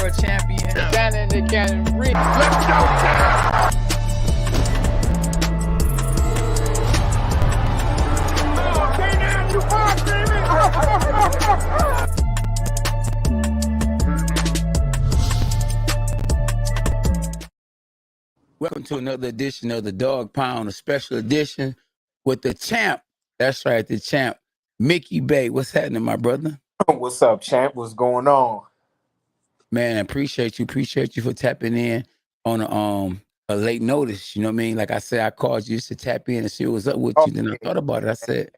world champion. Standing the cannon ring. Let's go, Welcome to another edition of the Dog Pound, a special edition with the champ. That's right, the champ, Mickey Bay. What's happening, my brother? What's up, champ? What's going on? Man, appreciate you for tapping in on a late notice. You know what I mean? Like I said, I called you just to tap in and see what was up with you. Then I thought about it. I said,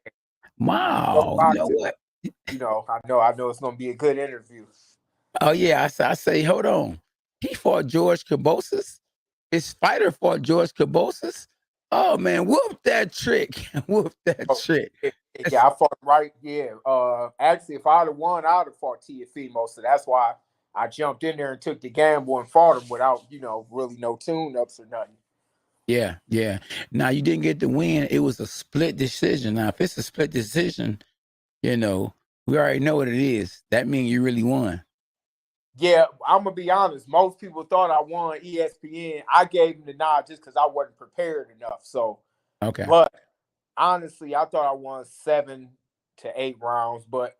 wow, you know what? I know it's gonna be a good interview. Oh yeah, I say, hold on. He fought George Kambosos. His fighter fought George Kambosos. Oh man, whoop that trick. Whoop that trick. Yeah, I fought right. Yeah. Actually, if I'd have won, I'd have fought Tiafimo. So that's why I jumped in there and took the gamble and fought him without, really no tune-ups or nothing. Yeah, yeah. Now you didn't get the win. It was a split decision. Now, if it's a split decision, we already know what it is. That means you really won. Yeah, I'm gonna be honest. Most people thought I won ESPN. I gave him the nod just because I wasn't prepared enough. So, okay. But honestly, I thought I won 7 to 8 rounds, but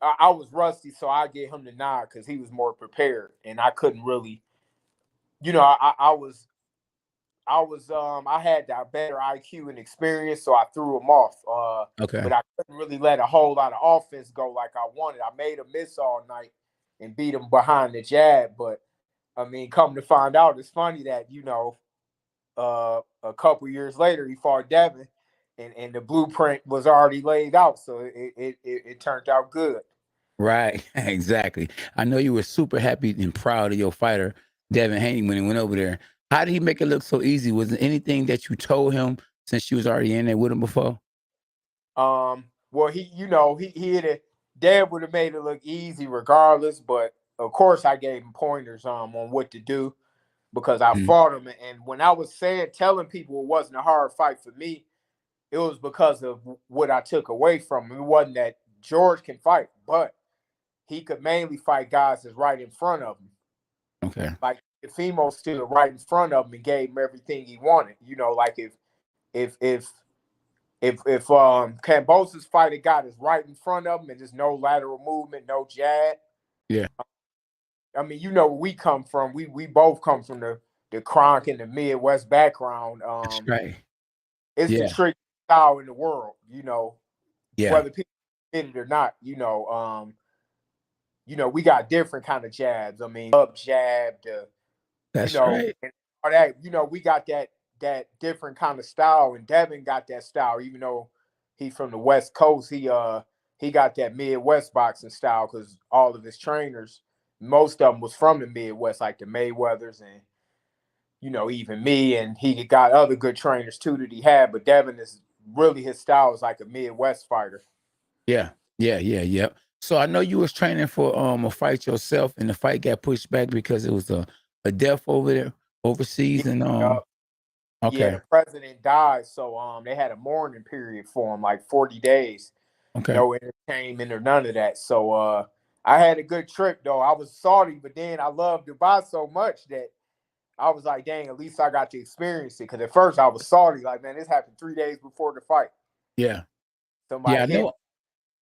I was rusty, so I gave him the nod because he was more prepared, and I couldn't really, I had that better IQ and experience, so I threw him off. Okay. But I couldn't really let a whole lot of offense go like I wanted. I made him miss all night and beat him behind the jab, but I mean, come to find out, it's funny that a couple years later he fought Devin, and the blueprint was already laid out, so it turned out good. Right, exactly. I know you were super happy and proud of your fighter, Devin Haney, when he went over there. How did he make it look so easy? Was there anything that you told him since you was already in there with him before? Well, Dad would have made it look easy regardless, but of course I gave him pointers on what to do because I fought him. And when I was telling people it wasn't a hard fight for me, it was because of what I took away from him. It wasn't that George can fight, but he could mainly fight guys that's right in front of him. Okay. Like if Fimo stood right in front of him and gave him everything he wanted, like if Kambosos fight a guy that's right in front of him and there's no lateral movement, no jab. Yeah. I mean, where we come from. We both come from the Kronk and the Midwest background. That's right. It's the trick style in the world, whether people get it or not, we got different kind of jabs. I mean, up jab, that's right. And all that, we got that different kind of style, and Devin got that style, even though he's from the West Coast. He got that Midwest boxing style because all of his trainers, most of them was from the Midwest, like the Mayweathers and even me, and he got other good trainers too that he had. But Devin is really, his style is like a Midwest fighter. Yeah. So I know you was training for a fight yourself, and the fight got pushed back because it was a death over there overseas, and okay. Yeah, the president died, so they had a mourning period for him, like 40 days. Okay. No entertainment or none of that. So I had a good trip though. I was salty, but then I loved Dubai so much that I was like, dang, at least I got to experience it. Because at first I was salty, like, man, this happened 3 days before the fight. Yeah. Somebody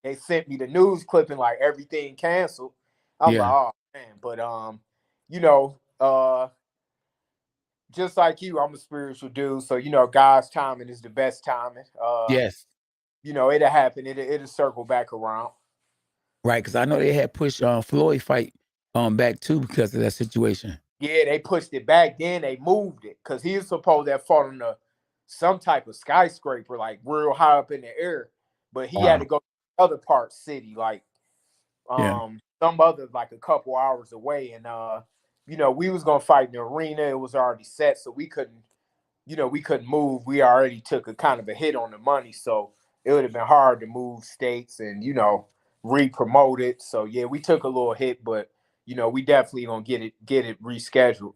they sent me the news clipping, like everything canceled. I'm like, oh man, but just like you, I'm a spiritual dude, so God's timing is the best timing. Yes. It'll happen. It'll circle back around. Right, because I know they had pushed Floyd fight back too because of that situation. Yeah, they pushed it back. Then they moved it because he was supposed to have fought on some type of skyscraper, like real high up in the air. But he had to go to other part city, like some other, like a couple hours away. And we was gonna fight in the arena. It was already set, so we couldn't move. We already took a kind of a hit on the money, so it would have been hard to move states and re-promote it. So yeah, we took a little hit, but we definitely gonna get it rescheduled.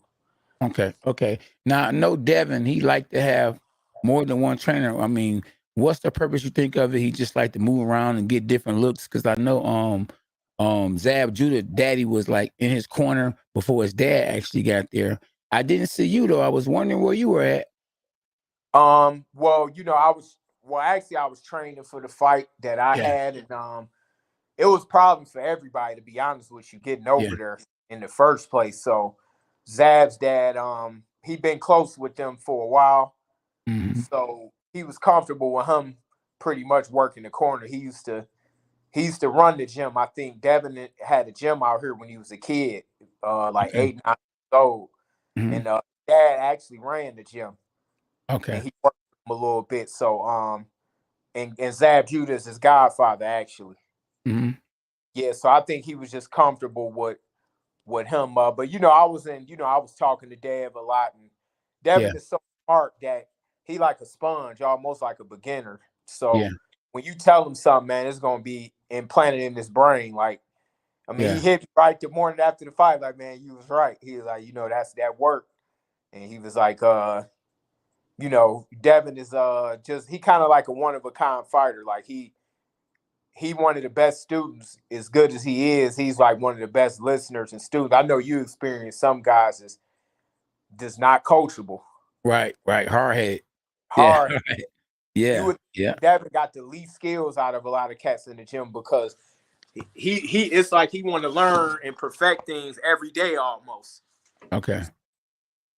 Okay. Now I know Devin, he like to have more than one trainer. I mean, what's the purpose you think of it? He just like to move around and get different looks? Because I know Zab Judah daddy was like in his corner before his dad actually got there. I didn't see you though. I was wondering where you were at. Well, actually I was training for the fight that I had, and it was problem for everybody, to be honest with you, getting over there in the first place. So Zab's dad, he'd been close with them for a while. Mm-hmm. So he was comfortable with him pretty much working the corner. He used to run the gym. I think Devin had a gym out here when he was a kid, like 8, 9 years old. Mm-hmm. And dad actually ran the gym. Okay. And he worked him a little bit. So and Zab Judah is his godfather, actually. Mm-hmm. Yeah, so I think he was just comfortable with him. But I was talking to Dev a lot, and Devin is so smart that he like a sponge, almost like a beginner. So when you tell him something, man, it's gonna be implanted in his brain. Like, I mean, he hit me right the morning after the fight, like, man, you was right. He was like, that's that work. And he was like, Devin is just, he kind of like a one-of-a-kind fighter. Like he one of the best students. As good as he is, he's like one of the best listeners and students. I know you experience some guys is just not coachable. Right. Hard-headed. Hard. Yeah. Devin got the least skills out of a lot of cats in the gym because he it's like he want to learn and perfect things every day almost. Okay.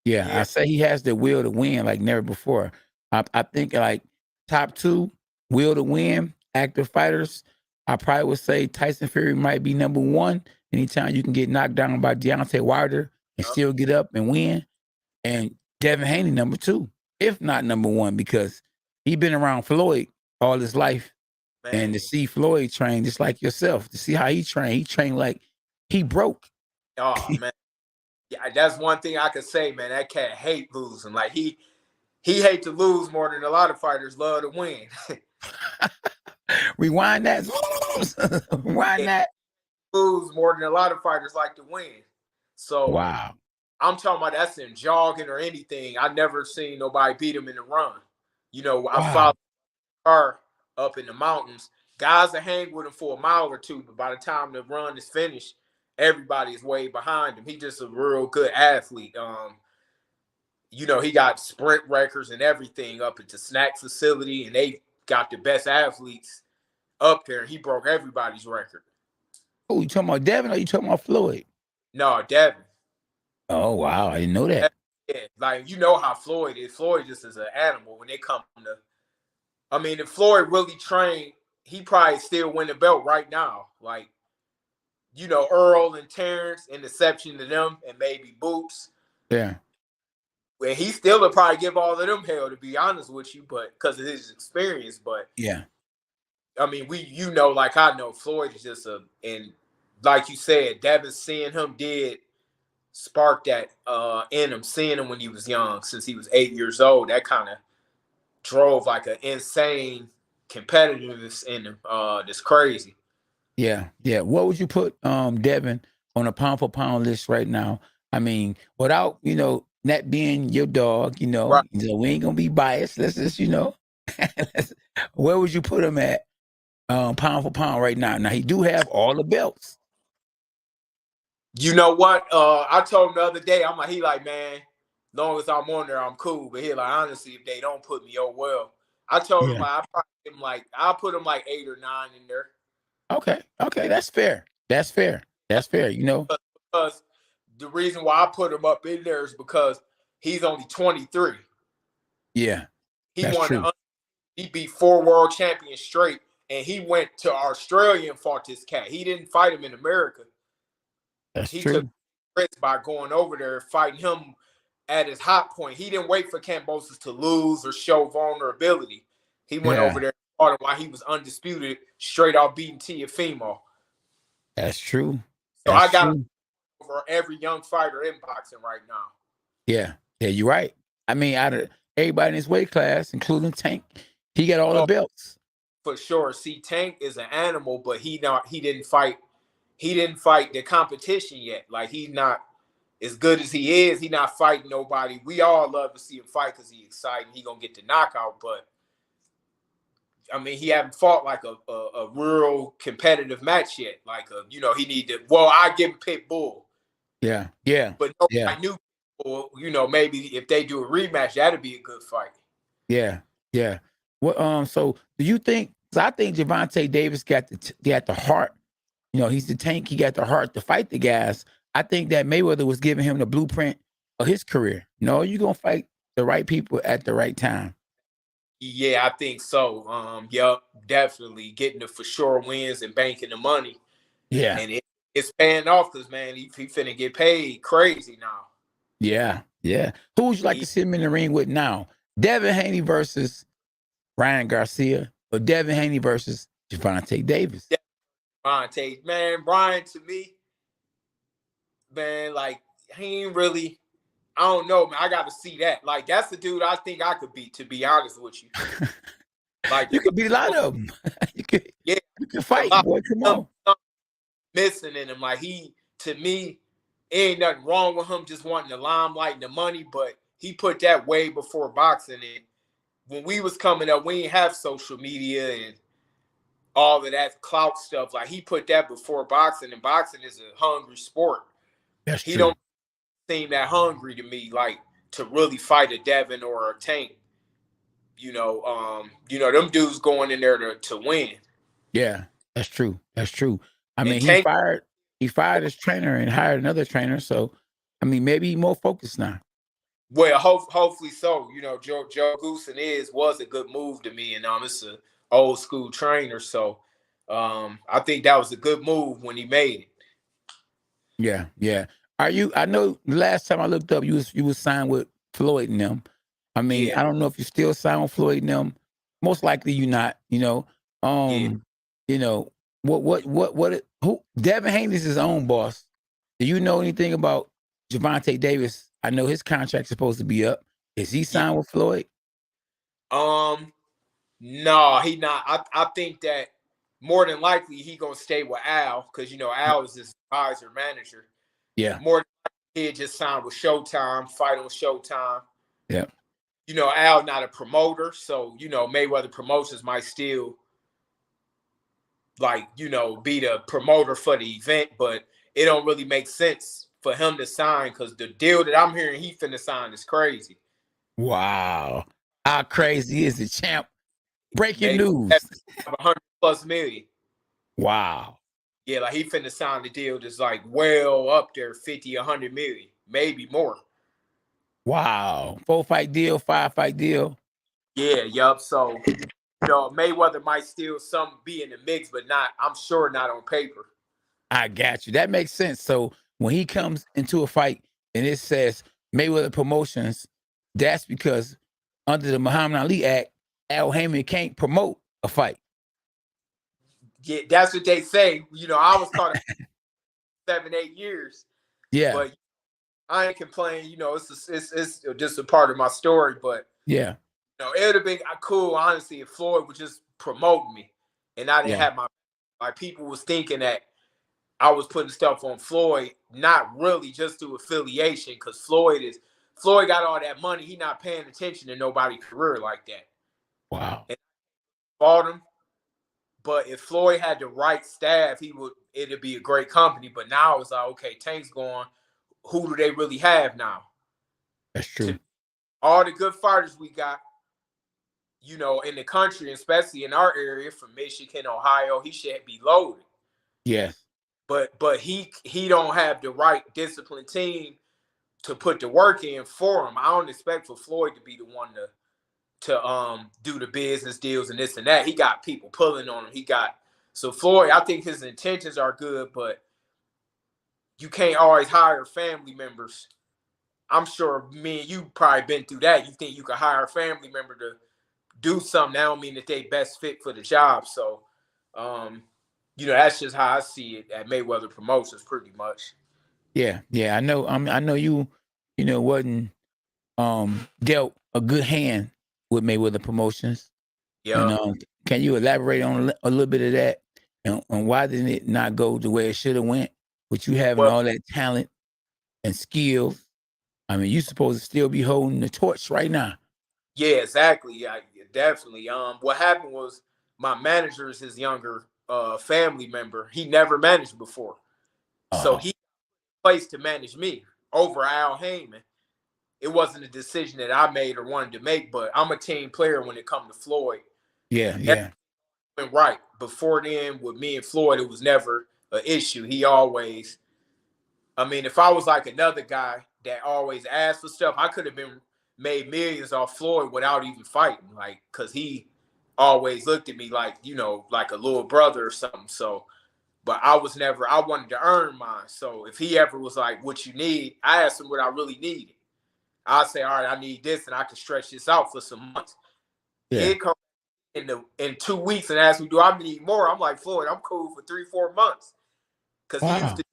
Yeah, I say he has the will to win like never before. I think like top 2 will to win active fighters. I probably would say Tyson Fury might be number 1. Anytime you can get knocked down by Deontay Wilder and still get up and win, and Devin Haney number 2, if not number 1, because he been around Floyd all his life, and to see Floyd train just like yourself, to see how he trained like he broke. Oh man. Yeah, that's one thing I could say, man. That cat hate losing. Like he hate to lose more than a lot of fighters love to win. Rewind that. Rewind that. Lose more than a lot of fighters like to win. So wow. I'm talking about that's in jogging or anything. I never seen nobody beat him in the run. I followed the car up in the mountains. Guys will hang with him for a mile or two, but by the time the run is finished, everybody is way behind him. He's just a real good athlete. He got sprint records and everything up at the snack facility, and they got the best athletes up there. He broke everybody's record. Oh, you talking about Devin or you talking about Floyd? No, Devin. Oh, wow. I didn't know that. Yeah, like, how Floyd is. Floyd just is an animal when they come to, I mean, if Floyd really trained, he probably still win the belt right now. Like, Earl and Terrence, in exception to them, and maybe Boots. Yeah. Well, he still would probably give all of them hell, to be honest with you, but because of his experience. But yeah, I mean, like I know, Floyd is just and like you said, Devin, seeing him did spark that in him, seeing him when he was young, since he was 8 years old. That kind of drove like an insane competitiveness in him. That's crazy. Yeah. What would you put Devin on a pound for pound list right now? I mean, without that being your dog, Right. we ain't gonna be biased. Let's just where would you put him at pound for pound right now? Now he do have all the belts. You know what? I told him the other day, he like, man, long as I'm on there, I'm cool. But he like, honestly, if they don't put me, oh well. I told him I'll put him like 8 or 9 in there. Okay, that's fair. Because the reason why I put him up in there is because he's only 23. Yeah, he beat 4 world champions straight, and he went to Australia and fought this cat. He didn't fight him in America. He took risks by going over there, fighting him at his hot point. He didn't wait for Kambosos to lose or show vulnerability. He went over there and fought him while he was undisputed, straight out beating Teofimo. That's true. So I got him over every young fighter in boxing right now. Yeah, you're right. I mean, out of everybody in his weight class, including Tank, he got all the belts. For sure. See, Tank is an animal, but he didn't fight the competition yet. Like, he's not as good as he is. He's not fighting nobody. We all love to see him fight because he's exciting. He gonna get the knockout, but I mean, he haven't fought like a a real competitive match yet. Like, you know, he need to. Well, I give him Pit Bull. Yeah. But nobody knew. Or you know, maybe if they do a rematch, that'd be a good fight. Yeah. Well, so do you think? So I think Gervonta Davis got the heart. You know, he's the tank. He got the heart to fight the guys. I think that Mayweather was giving him the blueprint of his career. No, you're gonna fight the right people at the right time. Yeah, I think so. Yep, definitely getting the for sure wins and banking the money. Yeah. And it's paying off because, man, he finna get paid crazy now. Yeah. Who would you like to see him in the ring with now? Devin Haney versus Ryan Garcia, or Devin Haney versus Gervonta Davis? Brian, to me, man, like, he ain't really, I don't know, man. I got to see that. Like, that's the dude I think I could beat, to be honest with you. Like, you could beat a lot of them. you could fight, boy. Come on. Missing in him. Like, to me, ain't nothing wrong with him just wanting the limelight and the money, but he put that way before boxing. And when we was coming up, we didn't have social media and all of that clout stuff. Like, he put that before boxing, and boxing is a hungry sport. That's true. He don't seem that hungry to me, like, to really fight a Devin or a Tank. You know, them dudes going in there to win. Yeah, that's true. I mean, Tank, he fired his trainer and hired another trainer. So, I mean, maybe he's more focused now. Well, hopefully so. You know, Joe Goosen was a good move to me, and it's an old school trainer. So, I think that was a good move when he made it. Yeah. I know the last time I looked up, you was signed with Floyd and them. I mean, I don't know if you still signed with Floyd and them. Most likely you're not, you know. You know, who Devin Haney is his own boss. Do you know anything about Gervonta Davis? I know his contract's supposed to be up. Is he signed with Floyd? No, he not. I think that more than likely he gonna stay with Al, because you know Al is his advisor manager. Yeah. More than likely he'll just sign with Showtime, fight on Showtime. Yeah. You know, Al not a promoter, so you know Mayweather Promotions might still, like, you know, be the promoter for the event, but it don't really make sense for him to sign, because the deal that I'm hearing he finna sign is crazy. Wow. How crazy is it, champ? Breaking Maybe news. 100+ million. Wow. Yeah, like he finna sign the deal that's like well up there, 50, 100 million, maybe more. Wow. 4-fight deal, 5-fight deal. Yeah, yup. So, you know, Mayweather might still be in the mix, but I'm sure not on paper. I got you. That makes sense. So when he comes into a fight and it says Mayweather Promotions, that's because under the Muhammad Ali Act, Al Haymon can't promote a fight. Yeah, that's what they say. You know, I was caught 7-8 years. Yeah. But I ain't complaining. You know, it's just a part of my story. But yeah, you know, it would have been cool, honestly, if Floyd would just promote me, and I didn't have my people was thinking that I was putting stuff on Floyd, not really just through affiliation, because Floyd got all that money. He not paying attention to nobody's career like that. Wow. And I fought him. But if Floyd had the right staff, it'd be a great company. But now it's like, okay, Tank's gone. Who do they really have now? That's true. All the good fighters we got, you know, in the country, especially in our area from Michigan, Ohio, he should be loaded. Yes. But he don't have the right disciplined team to put the work in for him. I don't expect for Floyd to be the one to do the business deals and this and that. He got people pulling on him. So Floyd, I think his intentions are good, but you can't always hire family members. I'm sure me and you probably been through that. You think you can hire a family member to do something, that don't mean that they best fit for the job. So you know, that's just how I see it at Mayweather Promotions, pretty much. Yeah. I know. I know you know, wasn't dealt a good hand with Mayweather Promotions. Yeah. And can you elaborate on a little bit of that, and why didn't it not go the way it should have went? With you having all that talent and skill, I mean, you supposed to still be holding the torch right now. Yeah, exactly. Yeah, definitely. What happened was my manager is his younger family member. He never managed before. So he placed to manage me over Al Haymon. It wasn't a decision that I made or wanted to make, but I'm a team player when it comes to Floyd. Yeah. Everything went right. Before then, with me and Floyd, it was never an issue. He always, I mean, if I was like another guy that always asked for stuff, I could have been made millions off Floyd without even fighting, like, because he always looked at me like, you know, like a little brother or something. So, but I wanted to earn mine. So if he ever was like, what you need, I asked him what I really needed. I say, all right, I need this, and I can stretch this out for some months. Yeah. He'd come in 2 weeks and ask me, do I need more? I'm like, Floyd, I'm cool for 3-4 months. Because he used to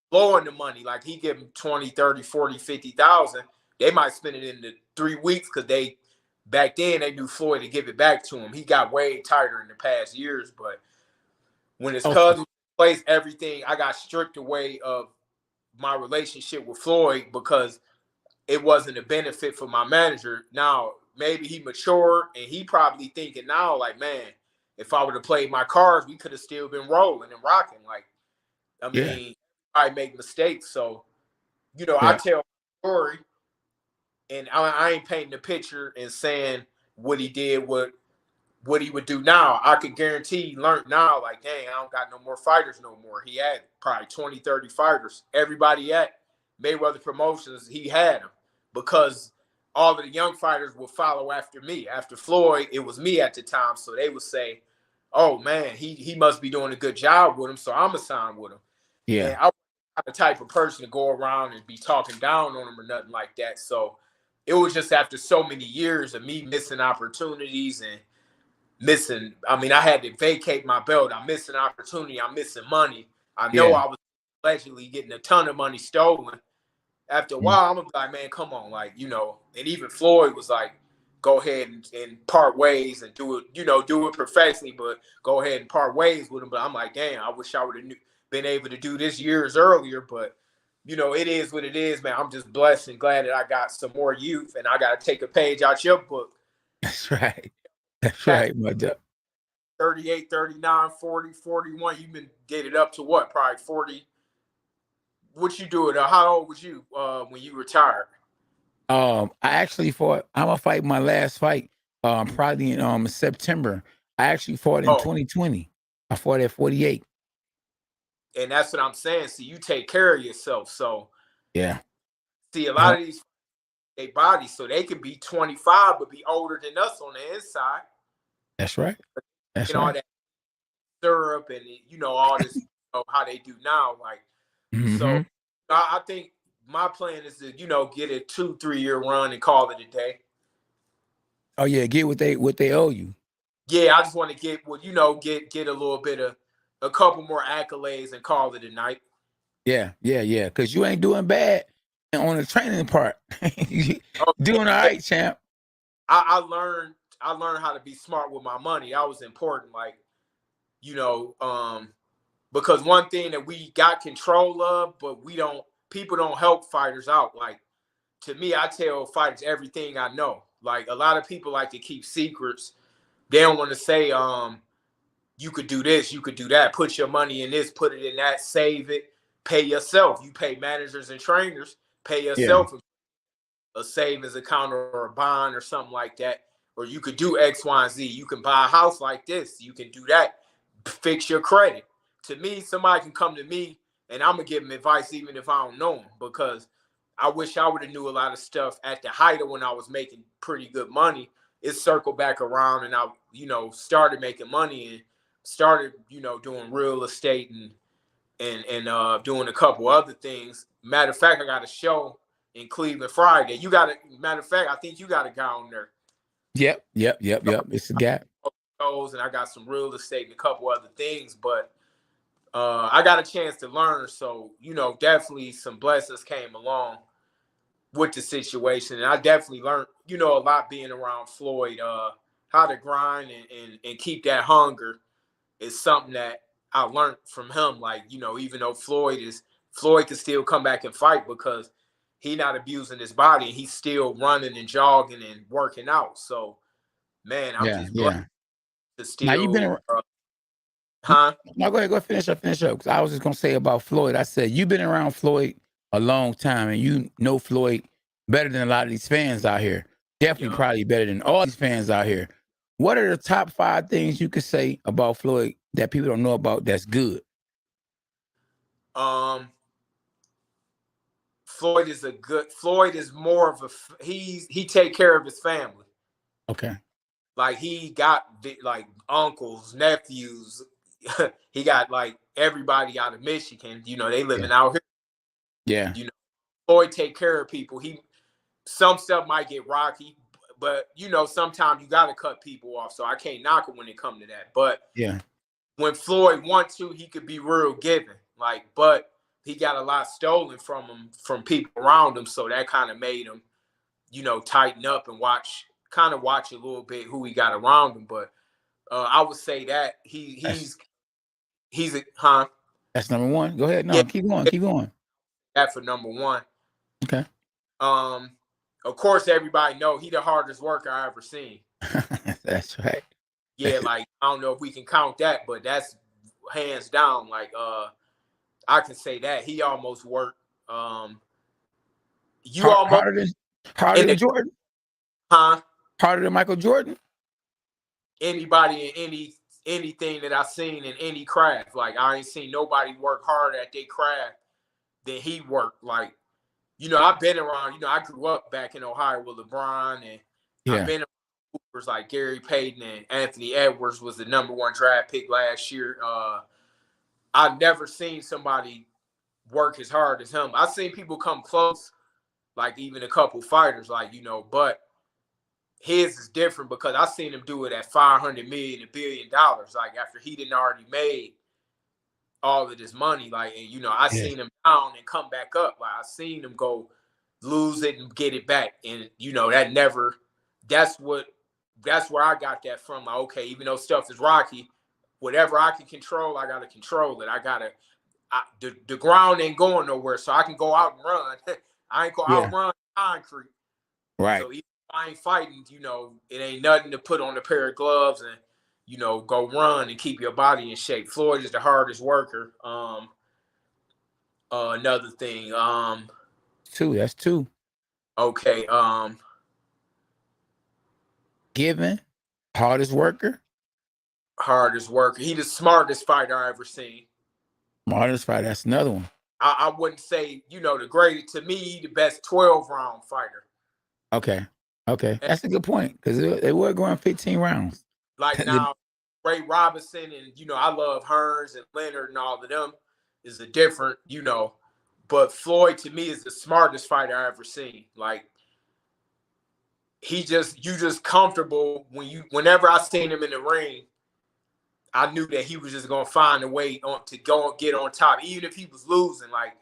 blowing the money. Like, he give them 20, 30, 40, 50,000. They might spend it in the 3 weeks because back then they knew Floyd to give it back to him. He got way tighter in the past years, but when his cousin placed everything, I got stripped away of my relationship with Floyd because it wasn't a benefit for my manager. Now, maybe he matured and he probably thinking now, like, man, if I would have played my cards, we could have still been rolling and rocking. Like, I mean, I make mistakes. So, you know, I tell a story and I ain't painting the picture and saying what he did, what he would do now. I could guarantee he learned now, like, dang, I don't got no more fighters no more. He had probably 20, 30 fighters. Everybody at Mayweather Promotions, he had them because all of the young fighters would follow after me. After Floyd, it was me at the time. So they would say, oh, man, he must be doing a good job with him, so I'm going to sign with him. Yeah. And I was not the type of person to go around and be talking down on him or nothing like that. So it was just after so many years of me missing opportunities and missing, I mean, I had to vacate my belt. I'm missing opportunity. I'm missing money. I know I was allegedly getting a ton of money stolen. After a while, I'm gonna be like, man, come on, like, you know. And even Floyd was like, go ahead and part ways and do it, you know, do it professionally, but go ahead and part ways with him. But I'm like, damn, I wish I would have been able to do this years earlier. But, you know, it is what it is, man. I'm just blessed and glad that I got some more youth, and I got to take a page out your book. That's right. That's right, my duck. 38, 39, 40, 41. You've been get it up to what? Probably 40. What you do it? How old was you when you retired? I actually fought. I'm gonna fight my last fight. Probably in September. I actually fought in 2020. I fought at 48. And that's what I'm saying. See, you take care of yourself. So yeah. See, a lot of these they bodies, so they could be 25 but be older than us on the inside. That's right. That's you know, right. all that syrup and you know all this, you know, how they do now. Like, so I think my plan is to, you know, get a 2-3 year run and call it a day. Oh yeah, get what they owe you. Yeah, I just want to get what, you know, get a little bit of a couple more accolades and call it a night. Yeah. Because you ain't doing bad on the training part. Doing all right, champ. I learned how to be smart with my money. That was important. Like, you know, because one thing that we got control of, but people don't help fighters out. Like, to me, I tell fighters everything I know. Like, a lot of people like to keep secrets. They don't want to say, you could do this, you could do that, put your money in this, put it in that, save it, pay yourself. You pay managers and trainers, pay yourself a savings account or a bond or something like that. Or you could do X, Y, and Z. You can buy a house like this. You can do that. Fix your credit. To me, somebody can come to me and I'm going to give them advice even if I don't know them, because I wish I would have knew a lot of stuff at the height of when I was making pretty good money. It circled back around and I, you know, started making money and started, you know, doing real estate and doing a couple other things. Matter of fact, I got a show in Cleveland Friday. You got a matter of fact, I think you got a guy on there. Yep. It's a gap. And I got some real estate and a couple other things, but I got a chance to learn. So, you know, definitely some blessings came along with the situation. And I definitely learned, you know, a lot being around Floyd, how to grind and keep that hunger is something that I learned from him. Like, you know, even though Floyd can still come back and fight because he not abusing his body and he's still running and jogging and working out. So, man, I'm just blessed. to Now you've been still, around. huh? No, go ahead, finish up. 'Cause I was just gonna say about Floyd. I said you've been around Floyd a long time, and you know Floyd better than a lot of these fans out here. Definitely, Yeah. probably better than all these fans out here. What are the top 5 things you could say about Floyd that people don't know about that's good? Floyd is more of he take care of his family. Okay. Like he got like uncles, nephews. He got like everybody out of Michigan. You know, they living out here. Yeah. You know, Floyd take care of people. Some stuff might get rocky, but you know, sometimes you got to cut people off. So I can't knock him when it come to that. But Yeah. when Floyd wants to, he could be real giving. Like, but he got a lot stolen from him from people around him. So that kind of made him, you know, tighten up and watch a little bit who he got around him. But I would say that he's huh? That's number 1. Go ahead. No, Yeah, keep going. that for number 1. Okay. Of course, everybody know he the hardest worker I ever seen. That's right. Yeah, like I don't know if we can count that, but that's hands down. Like I can say that he almost worked. Harder than Jordan? Huh? Harder than Michael Jordan? Anybody in anything that I seen in any craft. Like I ain't seen nobody work harder at their craft than he worked. Like, you know, I've been around, you know, I grew up back in Ohio with LeBron, and I've been around hoopers like Gary Payton and Anthony Edwards was the #1 draft pick last year. I've never seen somebody work as hard as him. I've seen people come close, like even a couple fighters, like, you know, but his is different because I seen him do it at $500 million, $1 billion. Like after he didn't already made all of this money, like, and you know, I seen him down and come back up. Like I seen him go lose it and get it back, and you know that's where I got that from. Like, okay, even though stuff is rocky, whatever I can control, I gotta control it. The ground ain't going nowhere, so I can go out and run. I ain't gonna outrun concrete. Right. So even if I ain't fighting, you know, it ain't nothing to put on a pair of gloves and, you know, go run and keep your body in shape. Floyd is the hardest worker. Another thing. That's 2. Okay. Giving, hardest worker. Hardest worker. He the smartest fighter I ever seen. Smartest fighter. That's another one. I wouldn't say, you know, the greatest. To me, he the best 12-round fighter. Okay. That's a good point because they were going 15 rounds. Like now, Ray Robinson and, you know, I love Hearns and Leonard and all of them is a different, you know, but Floyd to me is the smartest fighter I ever seen. Like you just comfortable whenever I seen him in the ring, I knew that he was just gonna find a way to go and get on top, even if he was losing. Like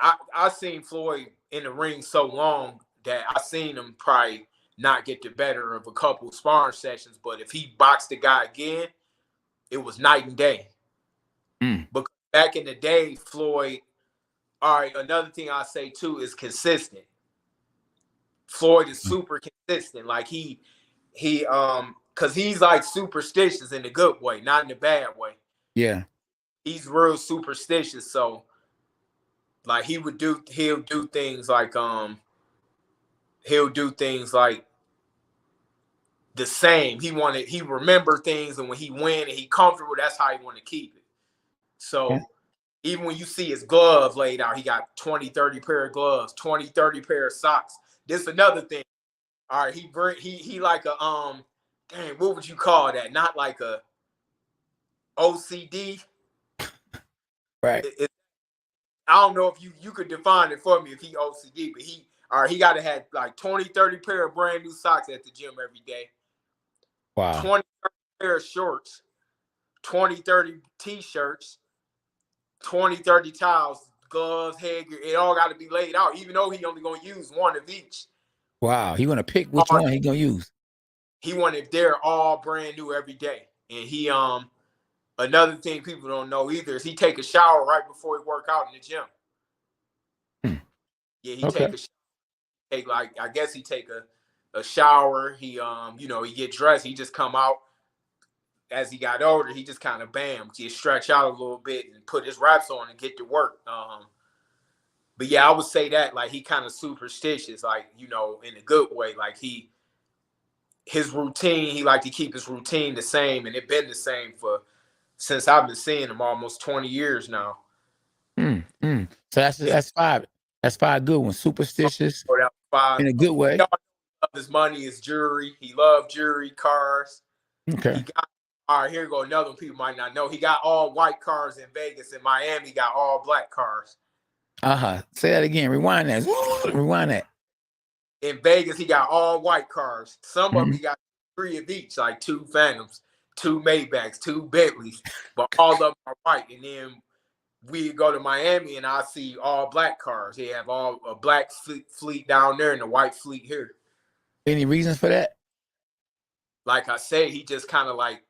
I seen Floyd in the ring so long that I seen him probably not get the better of a couple sparring sessions, but if he boxed the guy again, it was night and day. Because back in the day, Floyd, all right, another thing I say too is consistent. Floyd is super consistent. Like he because he's like superstitious in the good way, not in the bad way. Yeah. He's real superstitious. So like he'll do things like the same. He remember things, and when he win and he comfortable, that's how he want to keep it. So even when you see his gloves laid out, he got 20, 30 pair of gloves, 20, 30 pair of socks. This is another thing. All right, he like a dang, what would you call that? Not like a OCD. Right. I don't know if you could define it for me if he OCD, but he got to have like 20, 30 pair of brand new socks at the gym every day. Wow. 20, 30 pair of shorts, 20, 30 t-shirts, 20, 30 towels, gloves, headgear. It all got to be laid out, even though he only going to use one of each. Wow. He want to pick which one he going to use. He wanted they're all brand new every day. And he another thing people don't know either is he take a shower right before he work out in the gym. Yeah, he take a shower. I guess he take a shower. He he get dressed. He just come out. as he got older, he just kind of just stretch out a little bit and put his wraps on and get to work. But yeah, I would say that like he kind of superstitious, like, you know, in a good way. Like his routine, he like to keep his routine the same, and it been the same since I've been seeing him almost 20 years now. So that's five. That's five good ones. Superstitious in a good way. His money is jewelry. He loved jewelry, cars. Okay. He got, all right, here go another one people might not know. He got all white cars in Vegas. In Miami, he got all black cars. Say that again. Rewind that. Rewind that. In Vegas, he got all white cars. Some of them he got 3 of each, like 2 Phantoms, 2 Maybachs, 2 Bentleys, but all of them are white. And then we go to Miami and I see all black cars. They have all a black fleet down there and a white fleet here. Any reasons for that? Like I say, he just kind of like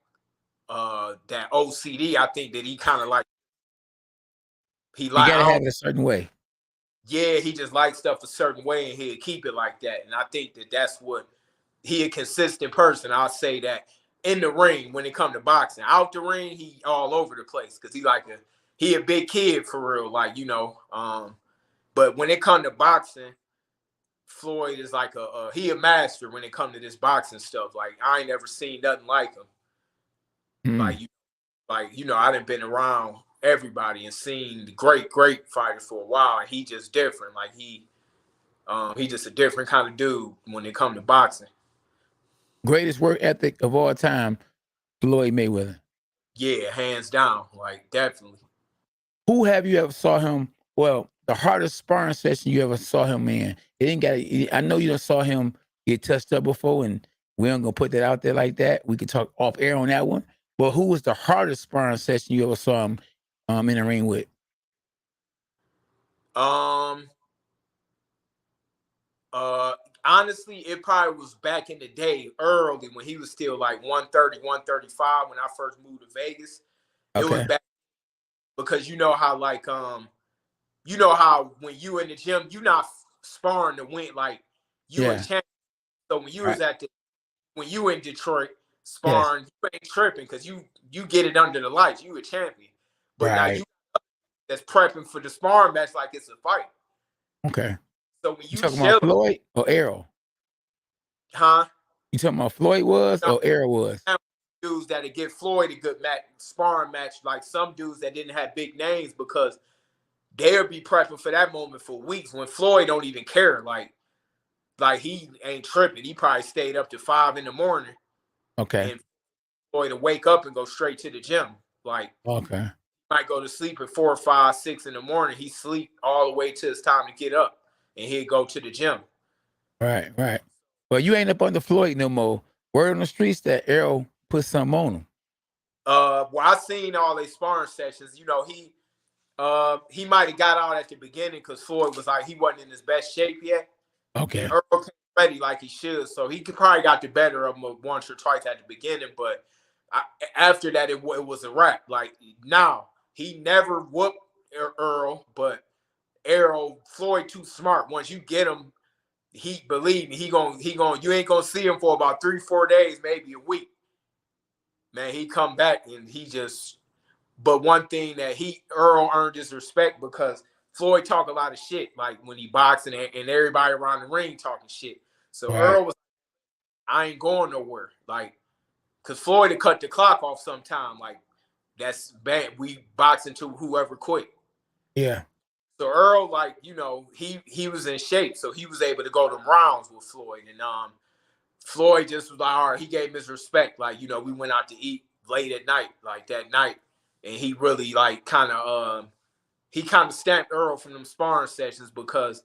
that OCD. I think that he kind of like he gotta have it a certain way. Yeah, he just likes stuff a certain way and he'll keep it like that. And I think that that's what he a consistent person. I'll say that in the ring when it comes to boxing. Out the ring, he all over the place because he a big kid for real, like, you know. But when it comes to boxing, Floyd is like he a master when it comes to this boxing stuff. Like I ain't never seen nothing like him. Like you know, I done been around everybody and seen the great fighters for a while, and he just different. Like he just a different kind of dude when it comes to boxing. Greatest work ethic of all time, Floyd Mayweather. Yeah, hands down, like definitely. Who have you ever saw him? Well, the hardest sparring session you ever saw him in. I know you done saw him get touched up before, and we aren't gonna put that out there like that. We can talk off air on that one. But who was the hardest sparring session you ever saw him in the ring with? Honestly, it probably was back in the day, early when he was still like 130, 135 when I first moved to Vegas. Okay. It was back because you know how like you know how when you in the gym, you're not sparring to win, like you a champion. So when you was when you in Detroit sparring, you ain't tripping because you get it under the lights. You a champion. But now you that's prepping for the sparring match like it's a fight. Okay. So when you talking about Floyd or Errol? Huh? You talking about Floyd was or Errol was? Dudes that'd get Floyd a good sparring match, like some dudes that didn't have big names because they'll be prepping for that moment for weeks when Floyd don't even care. Like he ain't tripping. He probably stayed up to 5 in the morning. Okay. And Floyd to wake up and go straight to the gym. Like might go to sleep at 4 or 5, 6 in the morning. He sleep all the way till it's time to get up. And he'd go to the gym. Right. Well, you ain't up under Floyd no more. Word on the streets that Errol put something on him. Well, I seen all these sparring sessions. You know, he might have got out at the beginning because Floyd was like he wasn't in his best shape yet. Okay. And Errol came ready like he should, so he could probably got the better of him once or twice at the beginning. But after that, it was a wrap. Like now, he never whooped Earl, but Floyd too smart. Once you get him, he believe me, he going you ain't gonna see him for about 3-4 days, maybe a week. Man, he come back and he just. But one thing that Earl earned his respect because Floyd talk a lot of shit, like when he boxing and everybody around the ring talking shit. So Earl was, I ain't going nowhere, like, cause Floyd had cut the clock off sometime, like that's bad. We boxing to whoever quit. Yeah. So Earl, like, you know, he was in shape, so he was able to go them rounds with Floyd. And Floyd just was like, all right, he gave him his respect. Like, you know, we went out to eat late at night, like that night. And he really like kind of stamped Earl from them sparring sessions because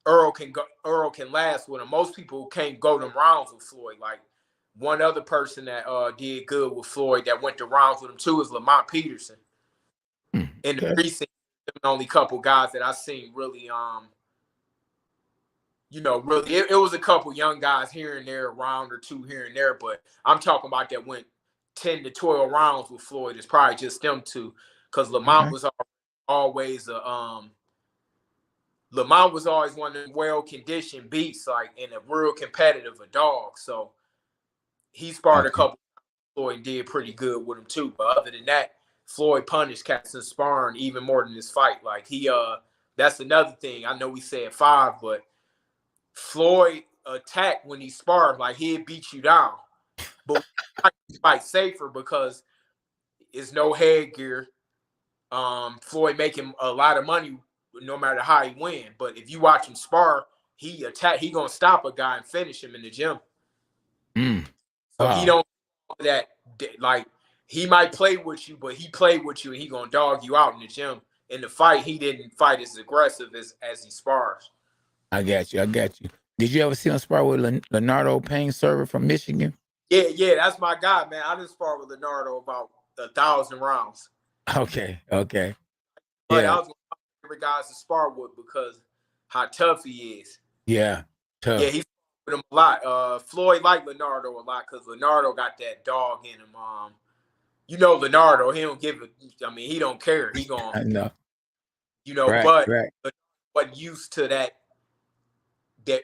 Earl can last with him. Most people can't go them rounds with Floyd. Like one other person that did good with Floyd that went to rounds with him too is Lamont Peterson. In the recent, the only couple guys that I seen really, you know, really, it was a couple young guys here and there, a round or two here and there, but I'm talking about that went 10 to 12 rounds with Floyd. It's probably just them two, because Lamont was always Lamont was always one of the well-conditioned beasts, like, and a real competitive dog. So he sparred a couple Floyd did pretty good with him too. But other than that, Floyd punished cats in sparring even more than this fight. Like that's another thing. I know we said 5, but Floyd attacked when he sparred, like he'd beat you down. But fight safer because it's no headgear. Floyd making a lot of money no matter how he win. But if you watch him spar, he gonna stop a guy and finish him in the gym. So he don't that like he might play with you, but he played with you and he gonna dog you out in the gym. In the fight, he didn't fight as aggressive as he spars. I got you. Did you ever see him spar with Leonardo Payne server from Michigan? Yeah, that's my guy, man. I just sparred with Leonardo about 1,000 rounds. Okay. But Yeah. I was one of my favorite guys to spar with because how tough he is. Yeah, tough. Yeah, he's with him a lot. Floyd liked Leonardo a lot because Leonardo got that dog in him. You know Leonardo, he don't give a. I mean, he don't care. He gonna. I know. You know, right. but used to that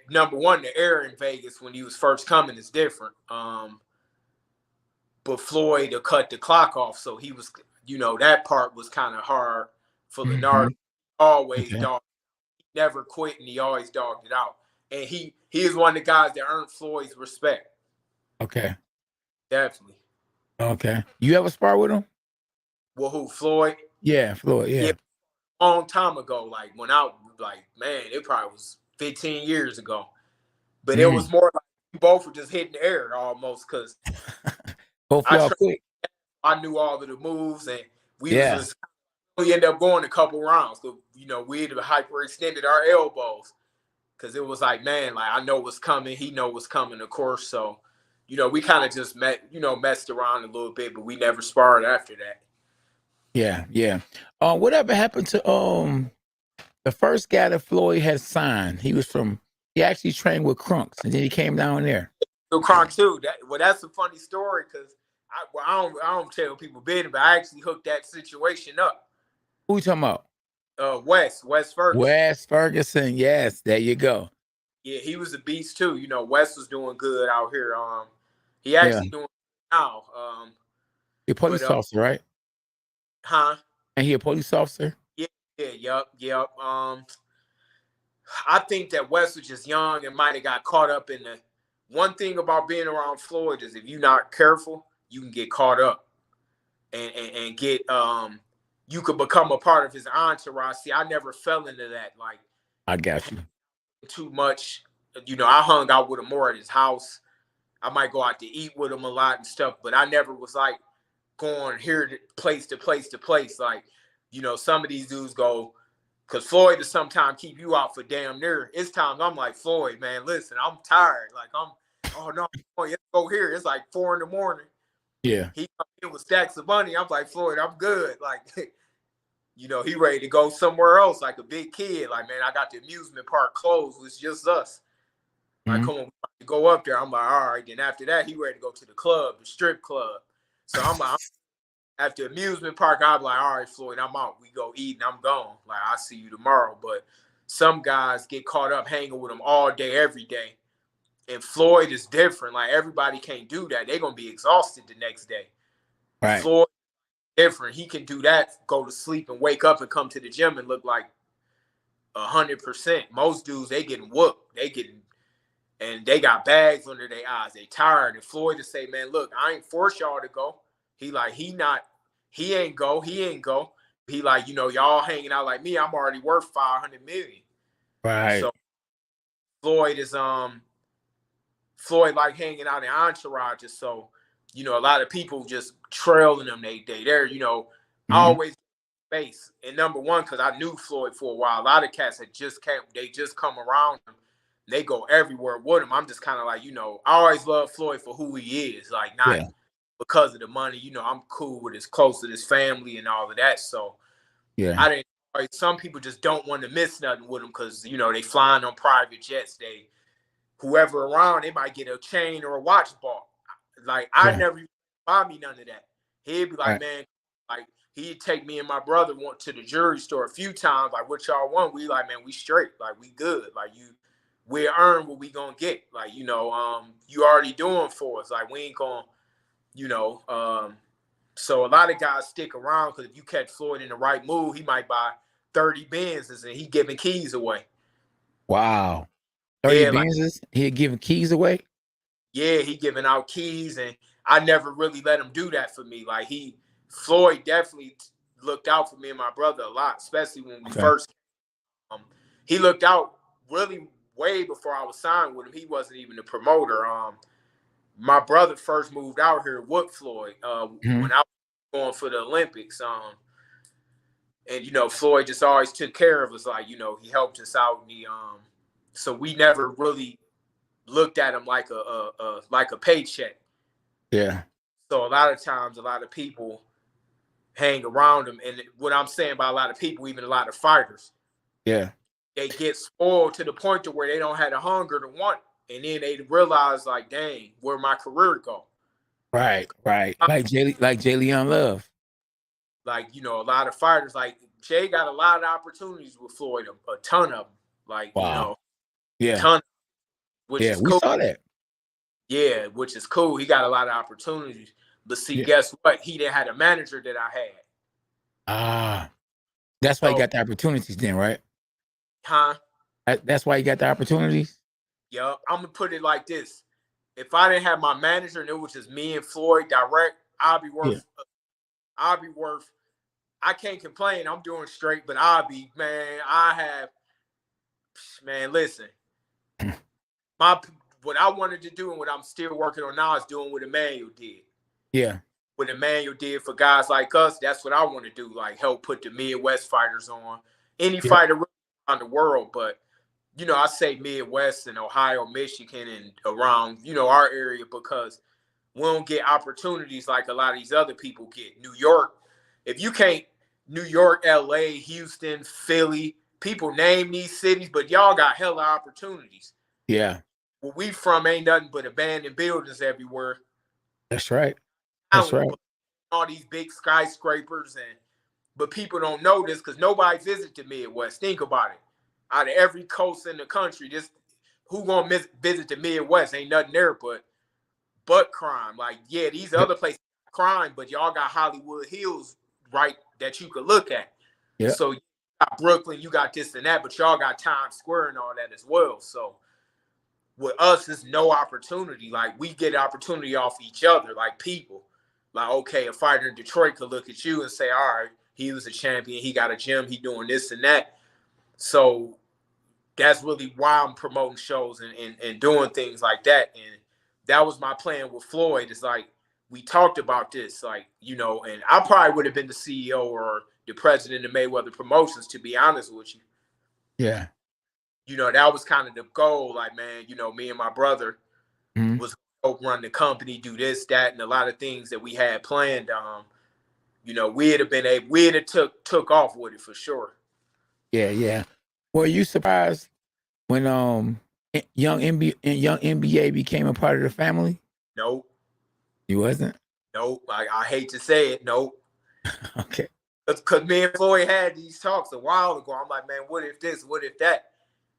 number one, the air in Vegas when he was first coming is different. But Floyd to cut the clock off, so he was, that part was kind of hard for Leonardo. Always dogged, he never quit, and he always dogged it out. And he is one of the guys that earned Floyd's respect. Okay, definitely. Okay, you ever spar with him? Well, who, Floyd? Yeah, Floyd. Yeah, a long time ago. Like when man, it probably was 15 years ago. But it was more like we both were just hitting the air almost because both y'all quick. I knew all of the moves, and we ended up going a couple rounds. So, we had hyperextended our elbows because it was like, man, like I know what's coming. He know what's coming, of course. So, we kind of just messed around a little bit, but we never sparred after that. Yeah. Whatever happened to the first guy that Floyd had signed? He actually trained with Crunks, and then he came down there. So Crunk too. That's a funny story because I don't tell people business, but I actually hooked that situation up. Who you talking about? Wes Ferguson. Wes Ferguson, yes, there you go. Yeah, he was a beast too. Wes was doing good out here. He actually doing now. He a police officer, right? Huh? And he a police officer? Yep. I think that Wes was just young and might have got caught up in the one thing about being around Floyd is if you're not careful, you can get caught up and get you could become a part of his entourage. See, I never fell into that. Like I got you. Too much. I hung out with him more at his house. I might go out to eat with him a lot and stuff, but I never was like going here to place to place to place. Like, some of these dudes go, because Floyd will sometimes keep you out for damn near. It's times I'm like, Floyd, man, listen, I'm tired. Like, oh no, let's go here. It's like 4 a.m. Yeah. He come in with stacks of money. I'm like, Floyd, I'm good. Like, he ready to go somewhere else like a big kid. Like, man, I got the amusement park closed. It's just us. Like, come on, we about to go up there. I'm like, all right. Then after that, he ready to go to the club, the strip club. So I'm like, after amusement park, I'm like, all right, Floyd, I'm out. We go eat and I'm gone. Like, I'll see you tomorrow. But some guys get caught up hanging with him all day, every day. And Floyd is different. Like, everybody can't do that. They're going to be exhausted the next day. Right. Floyd is different. He can do that, go to sleep and wake up and come to the gym and look like 100%. Most dudes, they getting whooped. And they got bags under their eyes. They tired. And Floyd to say, man, look, I ain't force y'all to go. He like, he ain't go. He like, y'all hanging out like me. I'm already worth 500 million. Right. So Floyd is Floyd like hanging out in entourages. So, a lot of people just trailing them. They're, always space. And number one, because I knew Floyd for a while. A lot of cats had just come around him. They go everywhere with him. I'm just kind of like, I always love Floyd for who he is. Like, not because of the money. I'm cool with his close to his family and all of that. So, I didn't. Like, some people just don't want to miss nothing with him because, they flying on private jets. Whoever around, they might get a chain or a watch ball. Like, I never buy me none of that. He'd be like, man, like, he'd take me and my brother went to the jewelry store a few times. Like, what y'all want? We like, man, we straight. Like, we good. Like, we earn what we gonna get. Like, you already doing for us. Like, we ain't gonna, you know, so a lot of guys stick around because if you catch Floyd in the right mood, he might buy 30 Benzes and he giving keys away. Wow. 30 Yeah, Benzes? He'd giving keys away? Yeah, he giving out keys, and I never really let him do that for me. Like Floyd definitely looked out for me and my brother a lot, especially when we first. He looked out really way before I was signed with him. He wasn't even the promoter. My brother first moved out here with Floyd when I was going for the Olympics. And you know, Floyd just always took care of us. Like, you know, he helped us out, and so we never really looked at him like a paycheck. Yeah. So a lot of times, a lot of people hang around him, and what I'm saying by a lot of people, even a lot of fighters, yeah, they get spoiled to the point to where they don't have the hunger to want, and then they realize, like, dang, where my career go? Right. Like Jay Leon Love. Like, you know, a lot of fighters, like Jay got a lot of opportunities with Floyd, a ton of them. Like, wow. You know, yeah, ton, which is we cool. saw that. Yeah, which is cool. He got a lot of opportunities. But see, guess what? He didn't have a manager that I had. Ah, that's why he got the opportunities then, right? Huh? That's why he got the opportunities? Yep. I'm going to put it like this. If I didn't have my manager and it was just me and Floyd direct, I'll be worth, I can't complain. I'm doing straight, but listen, what I wanted to do and what I'm still working on now is doing what Emmanuel did. Yeah. What Emmanuel did for guys like us, that's what I want to do. Like, help put the Midwest fighters on. Any fighter around the world, but, you know, I say Midwest and Ohio, Michigan, and around, you know, our area, because we don't get opportunities like a lot of these other people get. New York, if you can't, New York, LA, Houston, Philly, people name these cities, but y'all got hella opportunities. Yeah. Where we from ain't nothing but abandoned buildings everywhere. That's right. That's right. All these big skyscrapers, but people don't know this because nobody visits the Midwest. Think about it. Out of every coast in the country, who gonna visit the Midwest? Ain't nothing there but crime. Like, yeah, these other places crime, but y'all got Hollywood Hills, right, that you could look at. Yeah. So you got Brooklyn, you got this and that, but y'all got Times Square and all that as well. So with us, it's no opportunity. Like, we get opportunity off each other, like people. Like, okay, a fighter in Detroit could look at you and say, all right, he was a champion, he got a gym, he doing this and that. So that's really why I'm promoting shows and doing things like that. And that was my plan with Floyd. It's like, we talked about this, like, you know, and I probably would have been the CEO or the president of Mayweather Promotions, to be honest with you. Yeah. You know, that was kind of the goal. Like, man, you know, me and my brother was going to run the company, do this, that, and a lot of things that we had planned. You know, we'd have took off with it for sure. Yeah. Were you surprised when young NBA became a part of the family? Nope. You wasn't? Nope. I hate to say it. Nope. Okay. Because me and Floyd had these talks a while ago. I'm like, man, what if this? What if that?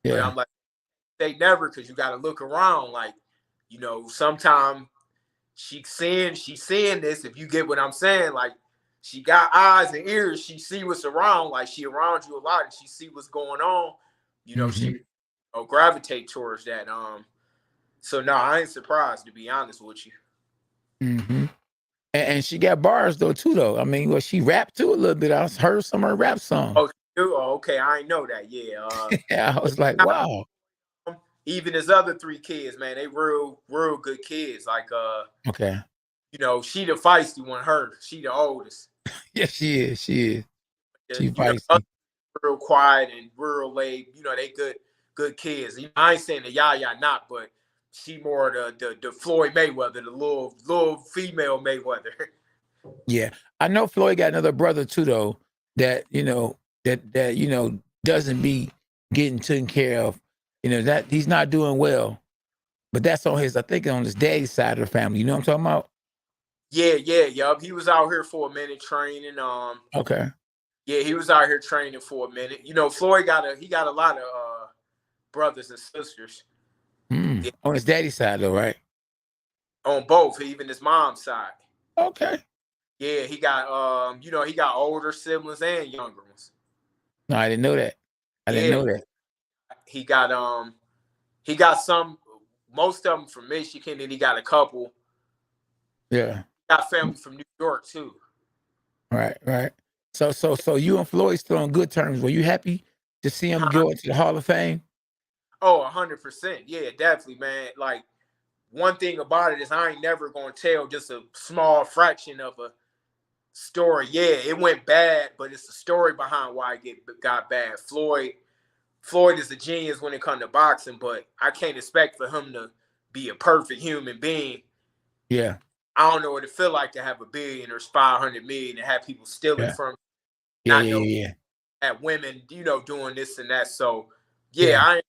Yeah. But I'm like, they never, because you got to look around. Like, you know, sometimes she's seeing this, if you get what I'm saying. Like, she got eyes and ears. She see what's around. Like, she around you a lot and she see what's going on. You know, she gravitate towards that. So no, I ain't surprised, to be honest with you. And she got bars though too, though. I mean, well, she rapped too a little bit. I heard some of her rap songs. Oh, okay. I ain't know that. Yeah. Yeah, I was like, wow. Even his other 3 kids, man, they real good kids. Like, okay. You know, she the feisty one. She the oldest. Yeah, she is. She feisty. Know, real quiet and real laid. You know, they good kids. You know, I ain't saying the Yaya not, but she more the Floyd Mayweather, the little female Mayweather. Yeah, I know Floyd got another brother too, though. That doesn't be getting taken care of. You know that he's not doing well, but that's on his. I think on his daddy's side of the family. You know what I'm talking about? Yeah. He was out here for a minute training. Okay. Yeah, he was out here training for a minute. You know, Floyd got a lot of brothers and sisters. Yeah. On his daddy's side, though, right? On both, even his mom's side. Okay. Yeah, he got he got older siblings and younger ones. No, I didn't know that. I didn't Yeah, know that. he got some, most of them from Michigan, and he got a couple. Yeah. Got family from New York too. Right. So you and Floyd still on good terms. Were you happy to see him go into the Hall of Fame? Oh, 100%. Yeah, definitely, man. Like, one thing about it is I ain't never gonna tell just a small fraction of a story. Yeah, it went bad, but it's the story behind why it got bad. Floyd is a genius when it comes to boxing, but I can't expect for him to be a perfect human being. Yeah. I don't know what it feel like to have $1 billion or 500 million and have people stealing Yeah. from, Yeah. not know, Yeah. at women, doing this and that. So Yeah.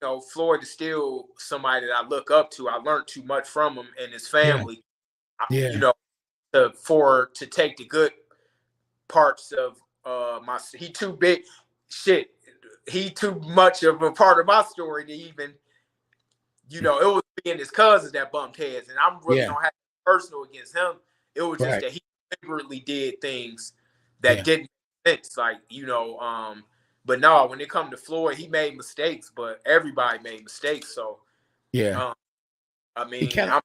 yeah, Floyd is still somebody that I look up to. I learned too much from him and his family. Yeah. To take the good parts of he too big shit. He too much of a part of my story to even, it was being his cousins that bumped heads, and I'm really Yeah. don't have personal against him. It was just Right. that he deliberately did things that Yeah. didn't make sense. Like, but no, when it come to Floyd, he made mistakes, but everybody made mistakes. So Yeah. I He mean, kind of I'm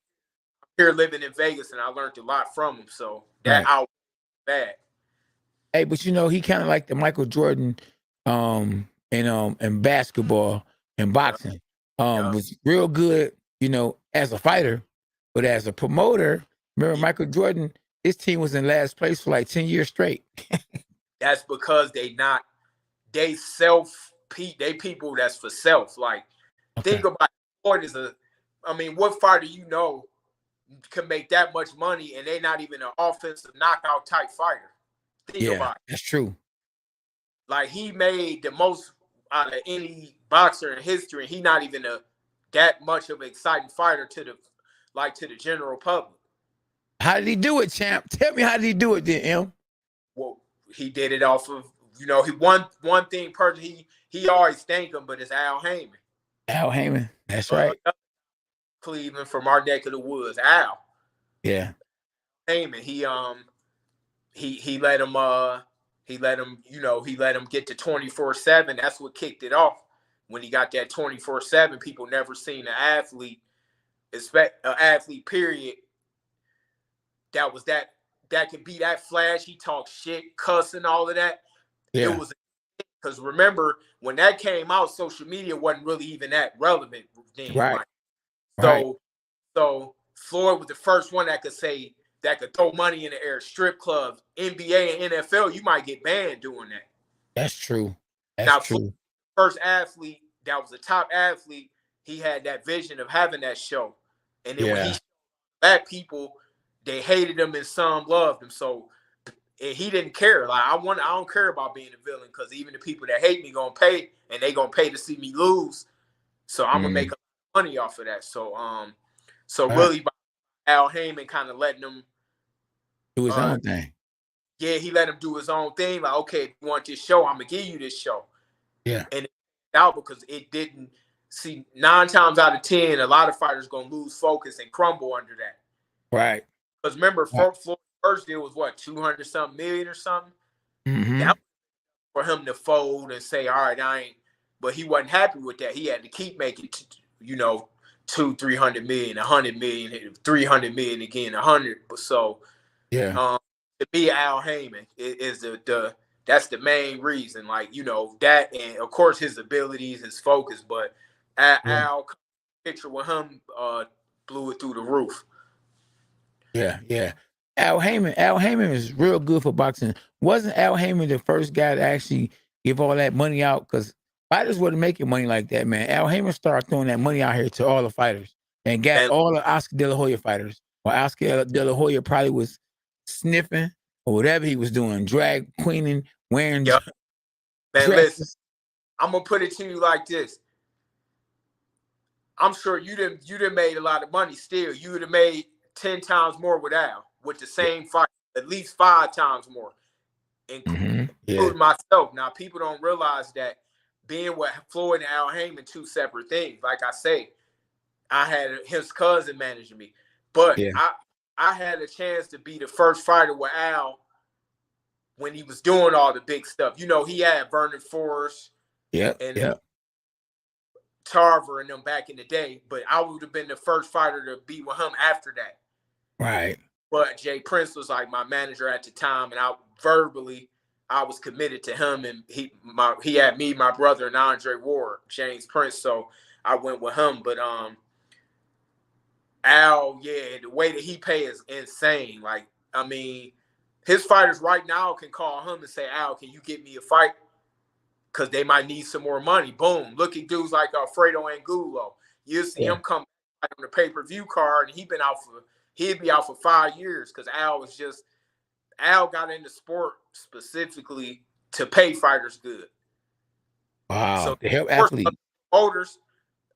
here living in Vegas, and I learned a lot from him. So that right. out bad. Hey, but he kind of like the Michael Jordan, in basketball and Yeah, boxing. yeah, Was real good, as a fighter, but as a promoter, remember yeah. Michael Jordan, his team was in last place for like 10 years straight. That's because they people that's for self. Like, Okay. think about it, what fighter can make that much money and they're not even an offensive knockout type fighter? Think Yeah, about it. that's true. Like, he made the most out of any boxer in history, and he not even that much of an exciting fighter to the general public. How did he do it, champ? Tell me, how did he do it then, M? Well, he did it off of, he one thing personally he always thank him, but it's Al Haymon. Al Haymon. That's right. Cleveland, from our neck of the woods. Al Yeah. Haymon, he let him get to 24/7. That's what kicked it off. When he got that 24/7, people never seen an athlete, period, that could be that flashy, talk shit, cussing, all of that. Yeah. It was, because remember when that came out, social media wasn't really even that relevant then. Right. Like, Right. so Floyd was the first one that could throw money in the air. Strip clubs, NBA and NFL, you might get banned doing that. That's true. That's Now, true. first athlete that was a top athlete, he had that vision of having that show. And then when he black people, they hated him and some loved him. So, and he didn't care. Like, I don't care about being a villain, because even the people that hate me gonna pay, and they gonna pay to see me lose. So I'm gonna make money off of that. So really, by Al Haymon kind of letting him do his own thing. Yeah, he let him do his own thing. Like, okay, if you want this show, I'm gonna give you this show. Yeah. And out because it didn't. See, 9 times out of 10, a lot of fighters gonna lose focus and crumble under that. Right. Because remember, Floyd's first deal was what, 200-something million or something. Mm-hmm. That was for him to fold and say, all right, I ain't. But he wasn't happy with that. He had to keep making, 200-300 million, 100 million, 300 million again, 100. So yeah, to be Al Haymon is that's the main reason. Like, that, and of course his abilities, his focus, but Al picture with him blew it through the roof. Yeah. Al Haymon is real good for boxing. Wasn't Al Haymon the first guy to actually give all that money out? Because fighters wasn't making money like that, man. Al Haymon started throwing that money out here to all the fighters and got all the Oscar De La Hoya fighters. Or Oscar De La Hoya probably was sniffing or whatever he was doing, drag queening, wearing Man, dresses. listen, I'm gonna put it to you like this. I'm sure you didn't made a lot of money still. You would have made 10 times more with Al, with the same fight, at least 5 times more, including myself. Now, people don't realize that being with Floyd and Al Haymon, 2 separate things. Like I say, I had his cousin managing me, but I had a chance to be the first fighter with Al when he was doing all the big stuff. You know, he had Vernon Forrest and Tarver and them back in the day, but I would have been the first fighter to be with him after that. Right. But Jay Prince was like my manager at the time, and I was committed to him, and he had me, my brother, and Andre Ward, James Prince, so I went with him. But Al, yeah, the way that he pay is insane. Like, I mean, his fighters right now can call him and say, Al, can you get me a fight? Because they might need some more money. Boom. Look at dudes like Alfredo Angulo. You see him come on the pay-per-view card, and he'd be out for 5 years because Al got into sport specifically to pay fighters good. Wow. So to help athletes. Promoters,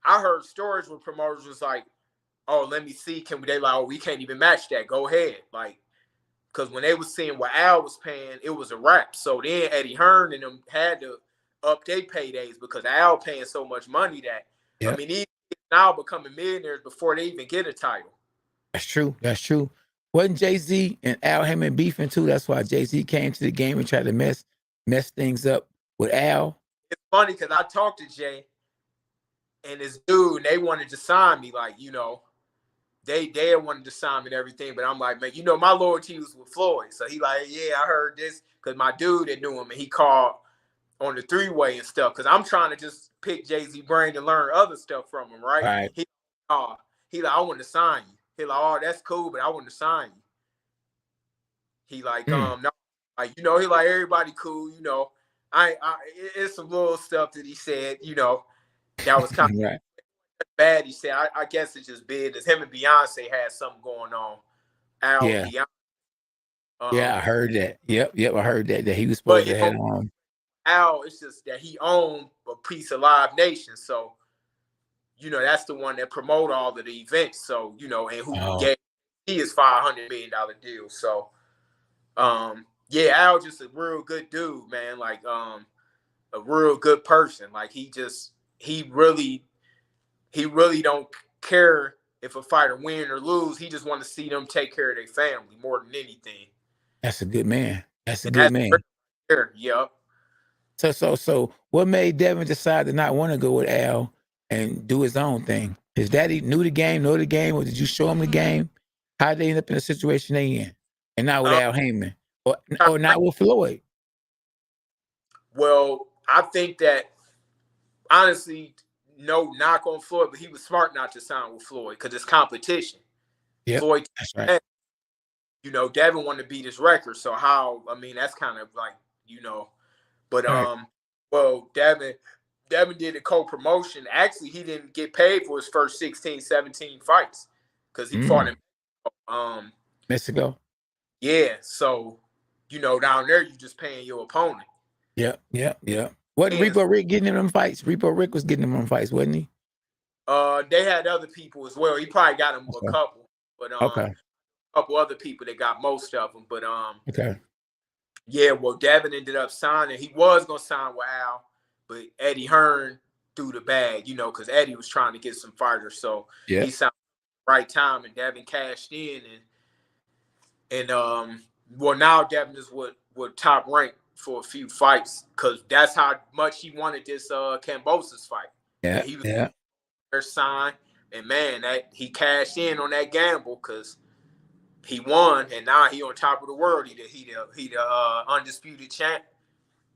I heard stories where promoters was like, oh, let me see. They like, oh, we can't even match that. Go ahead. Like, because when they was seeing what Al was paying, it was a wrap. So then Eddie Hearn and them had to up their paydays because Al paying so much money that, I mean, he's now becoming millionaires before they even get a title. That's true. That's true. Wasn't Jay-Z and Al Haymon beefing too? That's why Jay-Z came to the game and tried to mess things up with Al. It's funny because I talked to Jay and this dude, and they wanted to sign me, like, you know, they wanted to sign me and everything, but I'm like, man, you know, my loyalty was with Floyd. So he like, yeah, I heard this because my dude that knew him, and he called on the three-way and stuff because I'm trying to just pick Jay-Z brain and learn other stuff from him, right? Right. He like, I want to sign you. He like, oh, that's cool, but I want to sign you. He like, no, like, you know, he like, everybody cool, you know. It's some little stuff that he said, you know, that was kind of bad. He said, I guess it's just big as him and Beyonce had something going on. Al and Beyonce. Yeah, I heard that. Yep, I heard that he was supposed to have on. Al, it's just that he owned a piece of Live Nation, so you know that's the one that promote all of the events. So you know, and who gave he is $500 million deal. So, yeah, Al just a real good dude, man. Like, a real good person. Like he really don't care if a fighter win or lose. He just want to see them take care of their family more than anything. That's a good man. That's a good man. Yep. So what made Devin decide to not want to go with Al and do his own thing? His daddy knew the game, or did you show him the game? How did they end up in the situation they in? And not with Al Haymon or not with Floyd? Well, I think that honestly, no knock on Floyd, but he was smart not to sign with Floyd because it's competition. Yeah, Floyd, that's right. You know, Devin wanted to beat his record. So that's kind of like, you know, but well, Devin did a co-promotion. Actually, he didn't get paid for his first 16, 17 fights because he fought in Mexico. Yeah, so you know, down there you just paying your opponent. Yeah. Wasn't Repo Rick getting in them fights? Repo Rick was getting in them fights, wasn't he? They had other people as well. He probably got him a couple, but a couple other people that got most of them. But yeah, well, Devin ended up signing. He was gonna sign with Al, but Eddie Hearn threw the bag, you know, because Eddie was trying to get some fighters. So he signed at the right time, and Devin cashed in, and well, now Devin is what top rank for a few fights because that's how much he wanted this Kambosos fight. Yeah, he was there signed, and man, that he cashed in on that gamble because he won, and now he on top of the world. He the undisputed champ.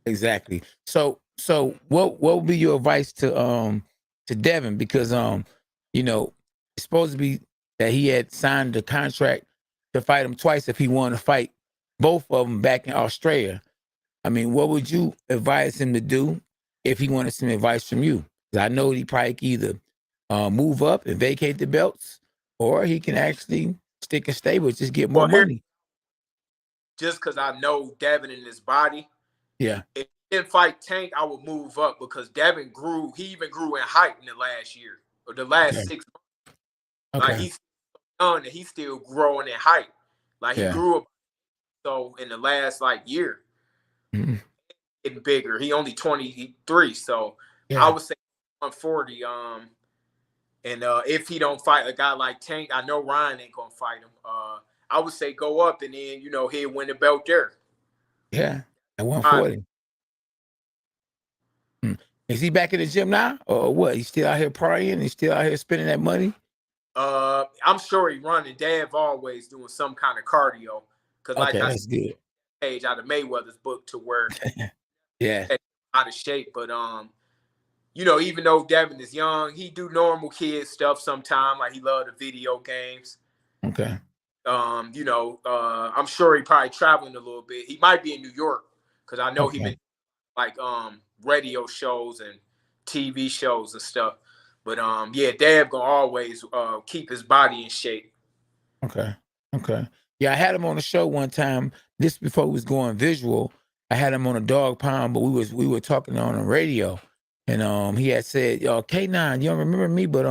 Exactly. So what would be your advice to Devin? Because you know, it's supposed to be that he had signed the contract to fight him twice if he wanted to fight both of them back in Australia. I mean, what would you advise him to do if he wanted some advice from you? Because I know he probably can either move up and vacate the belts, or he can actually stick and stay with just get more money. Just because I know Devin in his body. Yeah. If he didn't fight Tank, I would move up because Devin grew. He even grew in height in the last year or the last 6 months. Like he's young and he's still growing in height. Like he grew up so in the last year. Getting bigger. He only 23. So I would say 140. And if he don't fight a guy like Tank, I know Ryan ain't gonna fight him. I would say go up and then, you know, he'll win the belt there. Yeah, at 140. Is he back in the gym now, or what? He's still out here partying? He's still out here spending that money? I'm sure he running. Dev always doing some kind of cardio. Cause like Okay, I that's good. page out of Mayweather's book to where Yeah, out of shape. But you know, even though Devin is young, he do normal kid stuff sometime. Like he love the video games. okay. You know, I'm sure he probably traveling a little bit. He might be in New York because I know he been like radio shows and TV shows and stuff. But yeah, Dad gonna always keep his body in shape. Okay. Yeah, I had him on the show one time. This before he was going visual. I had him on a dog pound, but we were talking on the radio, and he had said, "Yo, K9, you don't remember me, but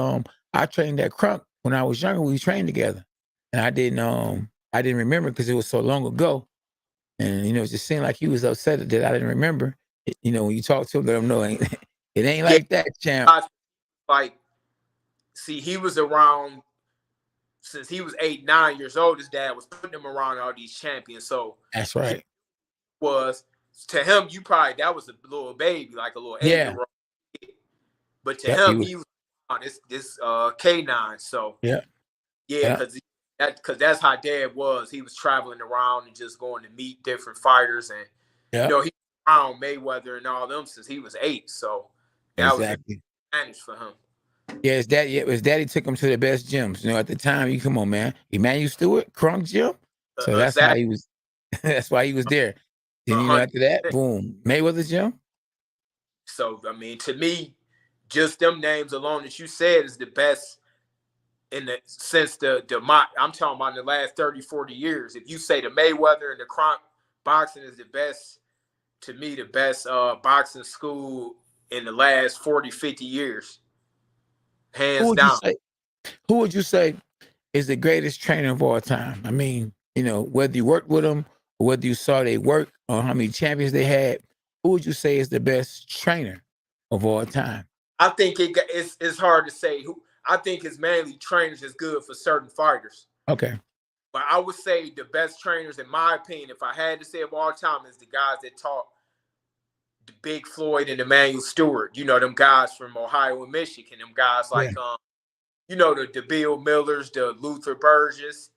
I trained that Crunk when I was younger. We trained together, and I didn't remember because it was so long ago, and you know, it just seemed like he was upset that I didn't remember. You know, when you talk to him, let him know it ain't like that, champ. Like, see, he was around since he was 8, 9 years old. His dad was putting him around all these champions. So that's right. Was to him, you probably that was a little baby, like a little 8-year-old. But to him, he was on this K9. So yeah, because that's how Dad was. He was traveling around and just going to meet different fighters, and you know, he was around Mayweather and all them since he was 8. So that was an advantage for him. Yeah, his daddy took him to the best gyms. You know, at the time, you come on, man. Emmanuel Stewart, Crunk Gym. So that's how he was. That's why he was there. Then you know, after that, boom, Mayweather's Gym. So I mean, to me, just them names alone that you said is the best in the since I'm talking about in the last 30, 40 years. If you say the Mayweather and the Crunk boxing is the best, to me, the best boxing school in the last 40, 50 years. Hands down. Who would you say is the greatest trainer of all time? I mean, you know, whether you worked with them or whether you saw they work or how many champions they had, who would you say is the best trainer of all time? I think it's hard to say who. I think it's mainly trainers is good for certain fighters. Okay. But I would say the best trainers, in my opinion, if I had to say of all time, is the guys that taught the Big Floyd and Emmanuel Stewart. You know, them guys from Ohio and Michigan. Them guys like, you know, the Bill Millers, the Luther Burgess.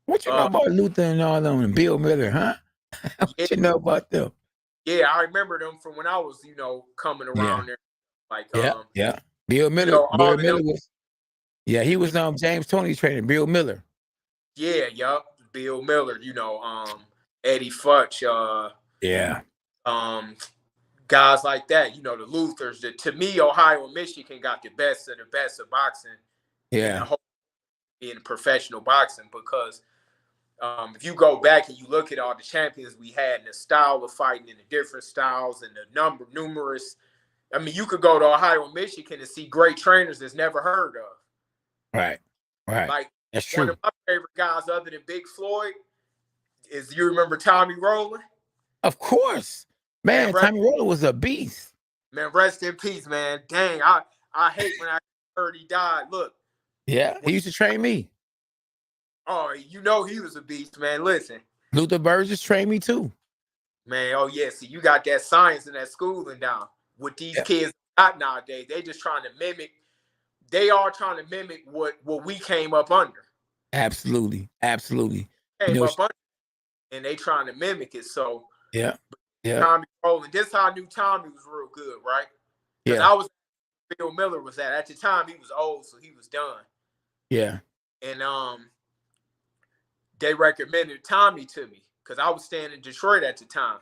What you know about Luther and all them and Bill Miller, huh? What you know about them? Yeah, I remember them from when I was, you know, coming around there. Like, Bill Miller. You know, Bill Miller was. Yeah, he was James Toney's trainer. Bill Miller. Yeah, Bill Miller. You know, Eddie Futch. Guys like that. You know, the Luthers. To me, Ohio and Michigan got the best of boxing. Yeah. In professional boxing, because if you go back and you look at all the champions we had and the style of fighting and the different styles and the numerous. I mean, you could go to Ohio and Michigan and see great trainers that's never heard of. Right. Like, that's true. One of my favorite guys, other than Big Floyd, is, you remember Tommy Rowland? Of course, man. Tommy Rowland was a beast. Man, rest in peace, man. Dang, I hate when I heard he died. Look. Yeah, he used to train me. Oh, you know he was a beast, man. Listen. Luther Burgess trained me too. Man, oh yeah. See, you got that science and that schooling down. What these kids got nowadays, they just trying to mimic. They are trying to mimic what we came up under. Absolutely. Came up under, and they trying to mimic it. So yeah. Tommy Rowland. This how I knew Tommy was real good, right? Because I was Bill Miller was at the time he was old, so he was done. Yeah. And they recommended Tommy to me because I was staying in Detroit at the time.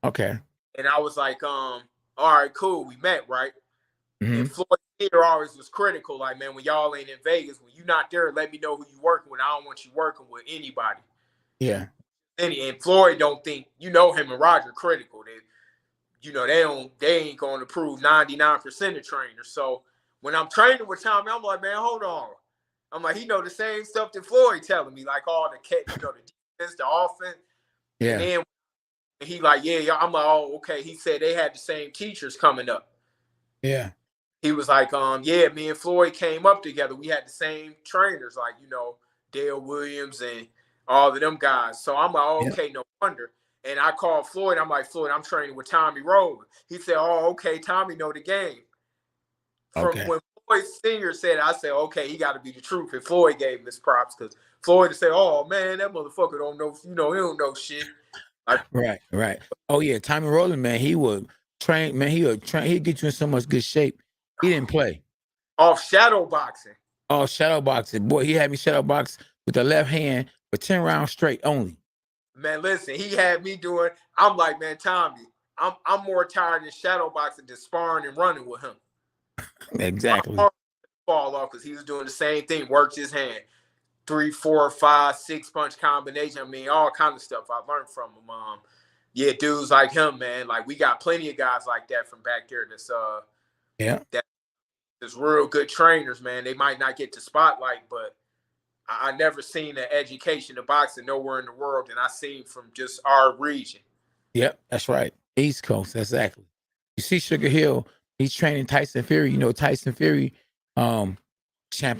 Okay. And I was like, all right, cool. We met, right? Mm-hmm. And Floyd here always was critical. Like, man, when y'all ain't in Vegas, when you're not there, let me know who you working with. I don't want you working with anybody. Yeah. And Floyd don't think, you know, him and Roger critical. They, you know, they ain't going to prove 99% of trainers. So when I'm training with Tommy, I'm like, man, hold on. I'm like, he know the same stuff that Floyd telling me, like all the, you know, the defense, the offense. Yeah. And then he like, yeah. I'm like, oh, okay. He said they had the same teachers coming up. Yeah. He was like, yeah, me and Floyd came up together. We had the same trainers, like, you know, Dale Williams and all of them guys. So I'm like, oh, Yeah. okay, no wonder. And I called Floyd. I'm like, Floyd, I'm training with Tommy Rowland. He said, oh, okay, Tommy know the game. From Okay. when Floyd Senior said, I said, okay, he got to be the truth. And Floyd gave him his props because Floyd said, oh man, that motherfucker don't know, he don't know shit. Right. Oh yeah, Tommy Rowland, man, he would train, man. He'd get you in so much good shape. He didn't play. Off shadow boxing. Oh, shadow boxing. Boy, he had me shadow box with the left hand for 10 rounds straight only. Man, listen, he had me doing, I'm like, man, Tommy, I'm more tired than shadow boxing than sparring and running with him. Exactly. My arm fall off because he was doing the same thing, worked his hand. 3, 4, 5, 6 punch combination. I mean, all kind of stuff I learned from him. Yeah, dudes like him, man. Like we got plenty of guys like that from back there. That's real good trainers, man. They might not get the spotlight, but I never seen an education of boxing nowhere in the world, and I seen from just our region. Yep, that's right. East Coast, exactly. You see Sugar Hill, he's training Tyson Fury. You know, Tyson Fury, champ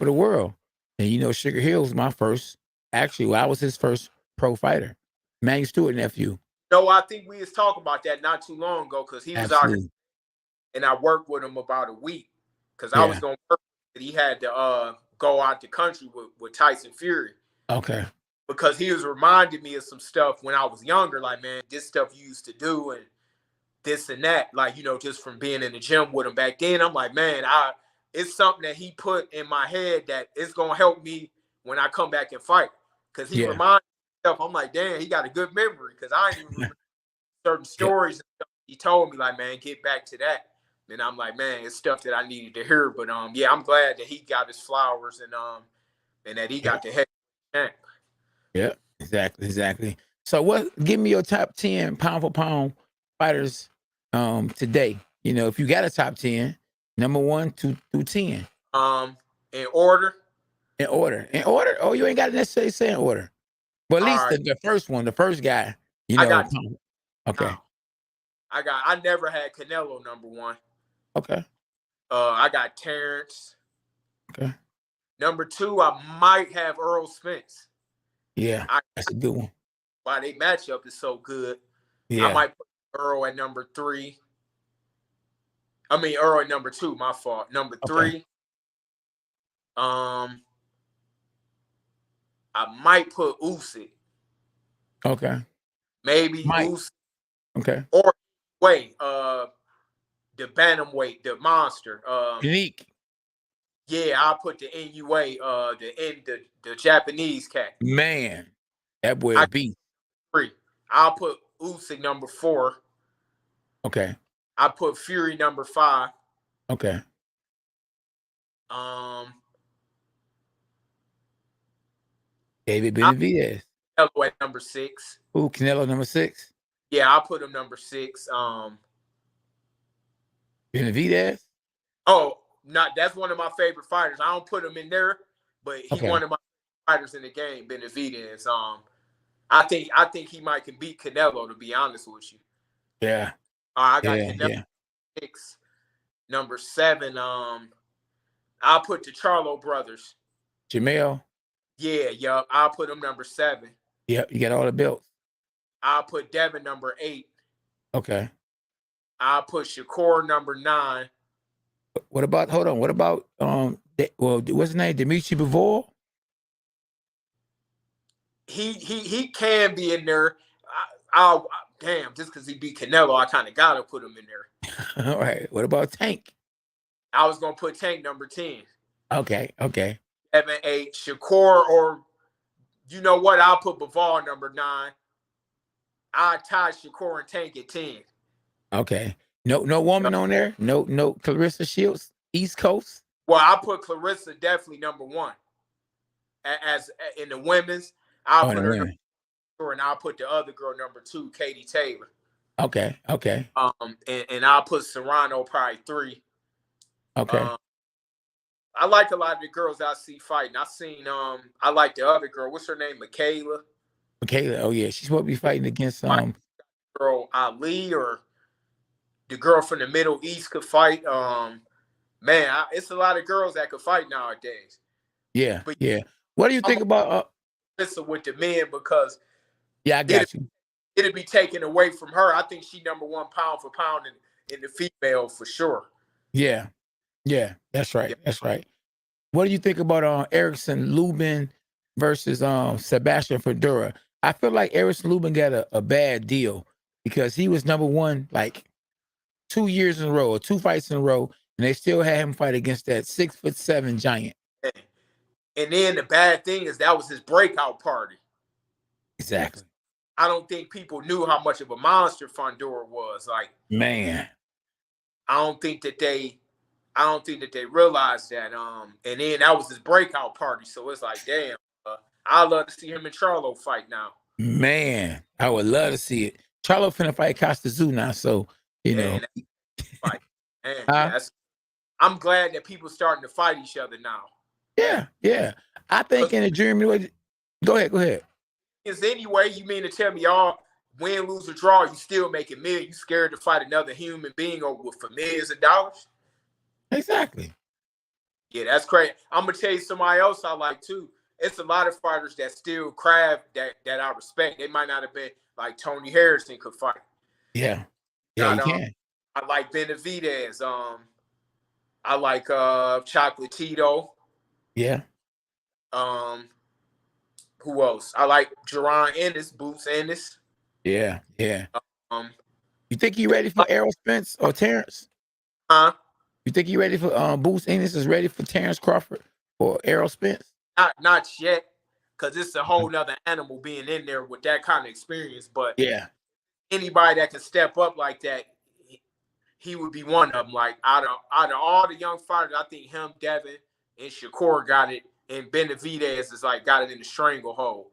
of the world. And you know, Sugar Hill was my first, actually, I was his first pro fighter. Manny Stewart nephew. No, I think we was talking about that not too long ago because he was out here, and I worked with him about a week because I was going to work. He had to go out the country with Tyson Fury. Okay. Because he was reminding me of some stuff when I was younger, like, man, this stuff you used to do and this and that, like, just from being in the gym with him back then. I'm like, man, it's something that he put in my head that it's going to help me when I come back and fight. Because he reminded me of stuff. I'm like, damn, he got a good memory because I ain't even remember certain stories and stuff he told me, like, man, get back to that. And I'm like, man, it's stuff that I needed to hear. But yeah, I'm glad that he got his flowers and that he got the head champ. Yeah, exactly. So give me your top 10 pound for pound fighters today. You know, if you got a top 10, number 1 through 10. In order. In order. Oh, you ain't got to necessarily say in order. But at least the first one, the first guy, you know. I got okay. I never had Canelo number 1. Okay. I got Terrence. Okay. Number 2, I might have Earl Spence. Yeah, that's a good one. Why they matchup is so good. Yeah. I might put Earl at number 3. I mean Earl at number 2, my fault. Number 3. I might put Usyk. Okay. Maybe Usyk. Okay. Or the bantamweight, the monster. Unique. Yeah, I'll put the NUA, the Japanese cat. Man, that boy a beast. 3. I'll put Usyk number 4. Okay. I put Fury number 5. Okay. David Benavidez. Canelo at number 6. Ooh, Canelo number 6. Yeah, I'll put him number 6. Benavidez. Oh, that's one of my favorite fighters. I don't put him in there, but he's one of my fighters in the game. Benavidez. I think he might can beat Canelo. To be honest with you. Yeah. I got Canelo 6. Number 7. I'll put the Charlo brothers. Jamel. Yeah. I'll put him number 7. Yep, you got all the belts. I'll put Devin number 8. Okay. I'll put Shakur number 9. What about what's his name? Dimitri Bivol? He can be in there. I'll damn, just because he beat Canelo, I kind of gotta put him in there. All right. What about Tank? I was gonna put Tank number 10. Okay. 7, 8, Shakur, or you know what? I'll put Bivol number 9. I'll tie Shakur and Tank at 10. Okay. No woman on there? No Clarissa Shields, East Coast? Well, I put Clarissa definitely number 1. As in the women's, I'll put her number 2, and I'll put the other girl number 2, Katie Taylor. Okay. And I'll put Serrano probably 3. Okay. I like a lot of the girls I see fighting. I seen I like the other girl. What's her name? Michaela. Oh yeah, she's supposed to be fighting against girl Ali, or the girl from the Middle East could fight. Man, it's a lot of girls that could fight nowadays. Yeah. What do you think about Alyssa with the men because I got you. It'd be taken away from her. I think she number one pound for pound in the female for sure. Yeah, that's right. Yeah. That's right. What do you think about Erickson Lubin versus Sebastian Fedora? I feel like Erickson Lubin got a bad deal because he was number one like 2 years in a row, or 2 fights in a row, and they still had him fight against that 6'7" giant. And then the bad thing is that was his breakout party. Exactly. I don't think people knew how much of a monster Fedora was. Like, man, I don't think that they realized that. And then that was his breakout party. So it's like, damn, I'd love to see him and Charlo fight now. Man, I would love to see it. Charlo finna fight Costa Zoo now, so you know. Fight. Man, I'm glad that people starting to fight each other now. Yeah. I think in the dream. Go ahead. Is anyway, you mean to tell me y'all win, lose, or draw, you still making millions? You scared to fight another human being for millions of dollars? Exactly. Yeah, that's crazy. I'm gonna tell you somebody else I like too. It's a lot of fighters that still craft that I respect. They might not have been like Tony Harrison could fight. Yeah, he can. I like Benavidez. I like Chocolatito. Yeah. Who else? I like Jerron Ennis, Boots Ennis. Yeah. You think he ready for Errol Spence or Terrence? Huh? You think he ready for Boots Ennis is ready for Terrence Crawford or Errol Spence? Not yet, because it's a whole nother animal being in there with that kind of experience. But yeah, anybody that can step up like that, he would be one of them. Like out of all the young fighters, I think him, Devin, and Shakur got it, and Benavidez is like got it in the stranglehold.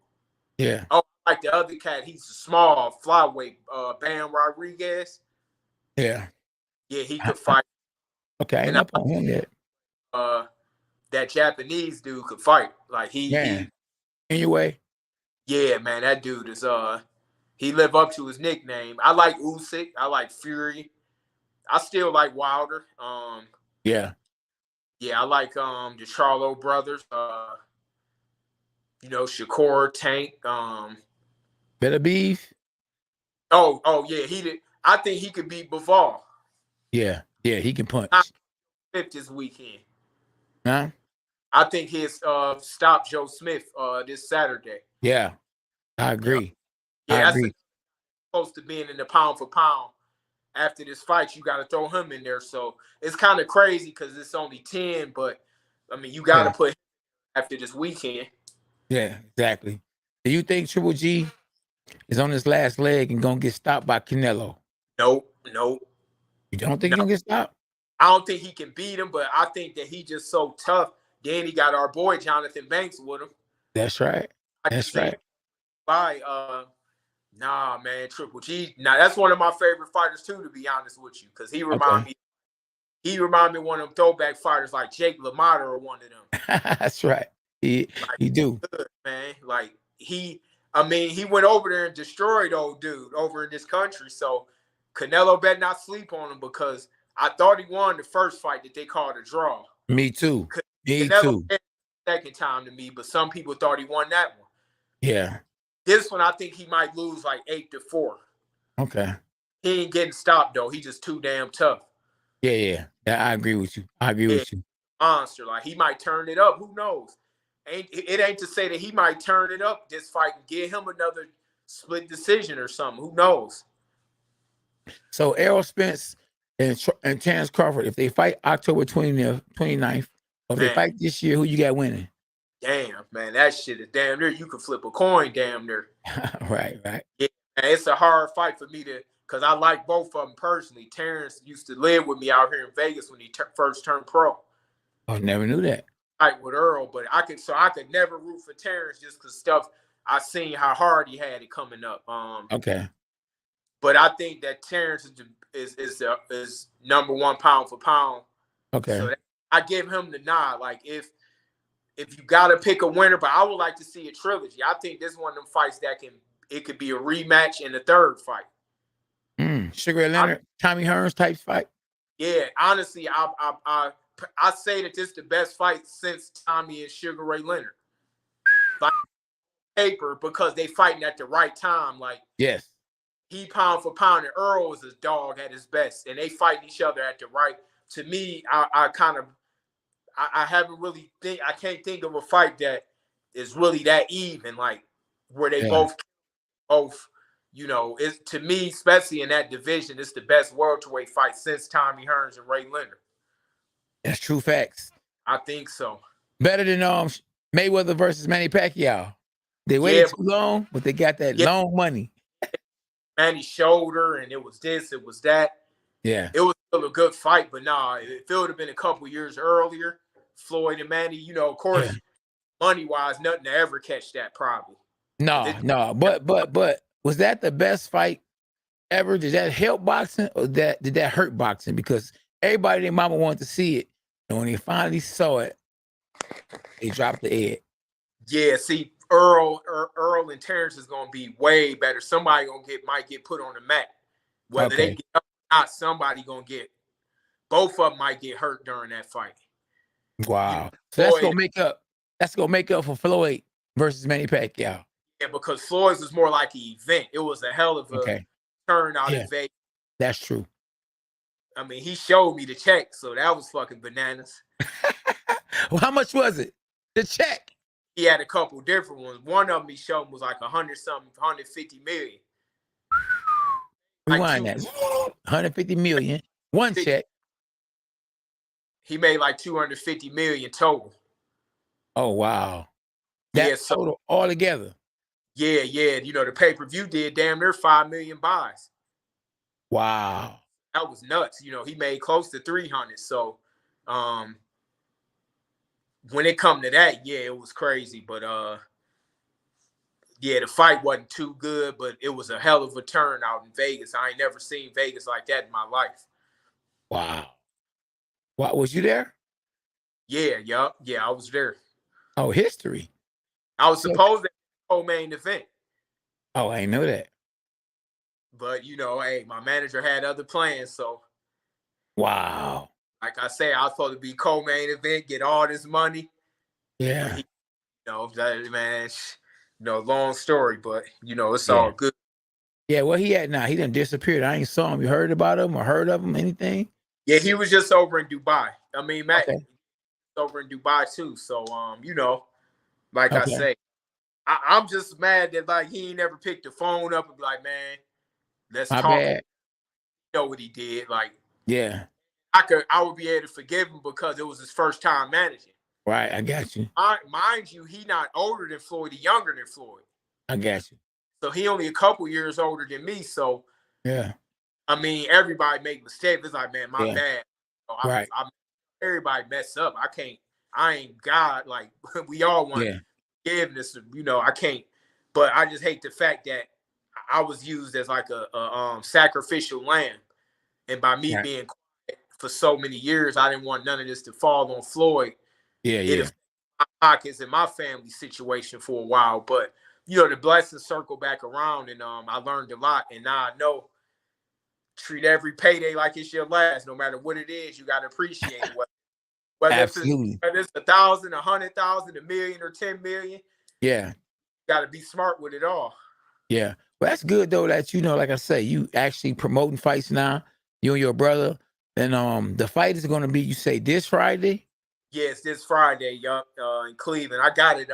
Yeah. Oh, like the other cat, he's a small flyweight, Bam Rodriguez. Yeah, he could fight. Okay, I ain't up on him yet. That Japanese dude could fight. Like anyway. Yeah, man, that dude is he live up to his nickname. I like Usyk. I like Fury. I still like Wilder. Yeah, I like the Charlo brothers. Shakur, Tank. Better beef. Oh yeah, he did. I think he could beat Bivol. Yeah, he can punch. This weekend. Huh? I think he's stop Joe Smith this Saturday. Yeah, I agree. Yeah, that's supposed to being in the pound for pound. After this fight, you got to throw him in there. So it's kind of crazy because it's only 10, but I mean, you got to put him after this weekend. Yeah, exactly. Do you think Triple G is on his last leg and gonna get stopped by Canelo? Nope. You don't think he's gonna get stopped? I don't think he can beat him, but I think that he just so tough. Then he got our boy Jonathan Banks with him. That's right. That's right. Nah, man, Triple G. Now that's one of my favorite fighters too, to be honest with you, because he remind me. He remind me of one of them throwback fighters like Jake LaMotta or one of them. That's right. He do. Good, man. Like he went over there and destroyed old dude over in this country. So Canelo better not sleep on him because I thought he won the first fight that they called a draw. Me too. Canelo second time to me, but some people thought he won that one. Yeah. This one, I think he might lose like 8-4. Okay. He ain't getting stopped though. He just too damn tough. Yeah. I agree with you. With you. Monster. Like he might turn it up. Who knows? It ain't to say that he might turn it up this fight and give him another split decision or something. Who knows? So Errol Spence and Terrence Crawford, if they fight October 29th, or if they fight this year, who you got winning? Damn, man, that shit is damn near. You can flip a coin, damn near. Right. Yeah, man, it's a hard fight for me because I like both of them personally. Terrence used to live with me out here in Vegas when he first turned pro. I never knew that. Fight with Earl, but I could never root for Terrence just because stuff I seen how hard he had it coming up. Okay. But I think that Terrence is number one pound for pound. Okay. So I give him the nod. Like if you gotta pick a winner, but I would like to see a trilogy. I think this is one of them fights that could be a rematch in the third fight. Sugar Ray Leonard, Tommy Hearns type fight. Yeah, honestly, I say that this is the best fight since Tommy and Sugar Ray Leonard. Like paper because they fighting at the right time. Like Yes. he pound for pound, and Earl is a dog at his best, and they fighting each other at the right. To me, I haven't really I can't think of a fight that is really that even, like where they both, you know, it's to me, especially in that division, it's the best welterweight fight since Tommy Hearns and Ray Leonard. That's true facts. I think so. Better than Mayweather versus Manny Pacquiao. They waited too long, but they got that long money. Manny's shoulder, and it was this, it was that. Yeah. It was still a good fight, but nah, if it would have been a couple years earlier, Floyd and Manny, you know, of course, money-wise, nothing to ever catch that probably. No. But was that the best fight ever? Did that help boxing or did that hurt boxing? Because everybody and their mama wanted to see it. And when they finally saw it, they dropped the egg. Yeah, see, Earl and Terrence is gonna be way better. Somebody might get put on the mat. Whether they get up or not, somebody gonna get. Both of them might get hurt during that fight. Wow. You know, so that's gonna make up. That's gonna make up for Floyd versus Manny Pacquiao. Yeah, because Floyd's was more like an event. It was a hell of a turnout in Vegas. That's true. I mean, he showed me the check, so that was fucking bananas. Well, how much was it? The check? He had a couple different ones. One of them he showed was like 150 million. Rewind that. 150 million. One check. He made like 250 million total. Oh wow. That's total all together. Yeah. You know, the pay-per-view did damn near 5 million buys. Wow. That was nuts. You know, he made close to 300. So when it come to that, yeah, it was crazy. But yeah, the fight wasn't too good, but it was a hell of a turnout in Vegas. I ain't never seen Vegas like that in my life. Wow. What, was you there? Yeah, I was there. Oh, history. I was supposed to co-main event. Oh, I didn't know that. But, you know, hey, my manager had other plans, so. Wow. Like I say, I was supposed to be co-main event, get all this money. Yeah. You know, man, you know, long story, but, you know, it's all good. Yeah, where he at now? He done disappeared. I ain't saw him. You heard about him or heard of him, anything? Yeah, he was just over in Dubai. I mean, Matt over in Dubai too. So, you know, like I say, I'm just mad that like he ain't never picked the phone up and be like, man, let's talk. Bad. You know what he did? Like, yeah, I would be able to forgive him because it was his first time managing. Right, I got you. Mind you, he not older than Floyd, he younger than Floyd. I got you. So he only a couple years older than me. So yeah, I mean, everybody make mistakes. It's like, man, my bad. So everybody mess up. I ain't God. Like we all want forgiveness. You know, I can't. But I just hate the fact that I was used as like a sacrificial lamb, and by me being quiet for so many years, I didn't want none of this to fall on Floyd. It affected my pockets and my family situation for a while, but you know, the blessings circle back around, and I learned a lot, and now I know. Treat every payday like it's your last, no matter what it is. You got to appreciate it. Whether it's 1,000, 100,000, 1 million, or 10 million. Yeah, you got to be smart with it all. Yeah, well, that's good though. That you know, like I say, you actually promoting fights now. You and your brother, and the fight is going to be. You say this Friday? Yes, this Friday. Yup, in Cleveland. I got it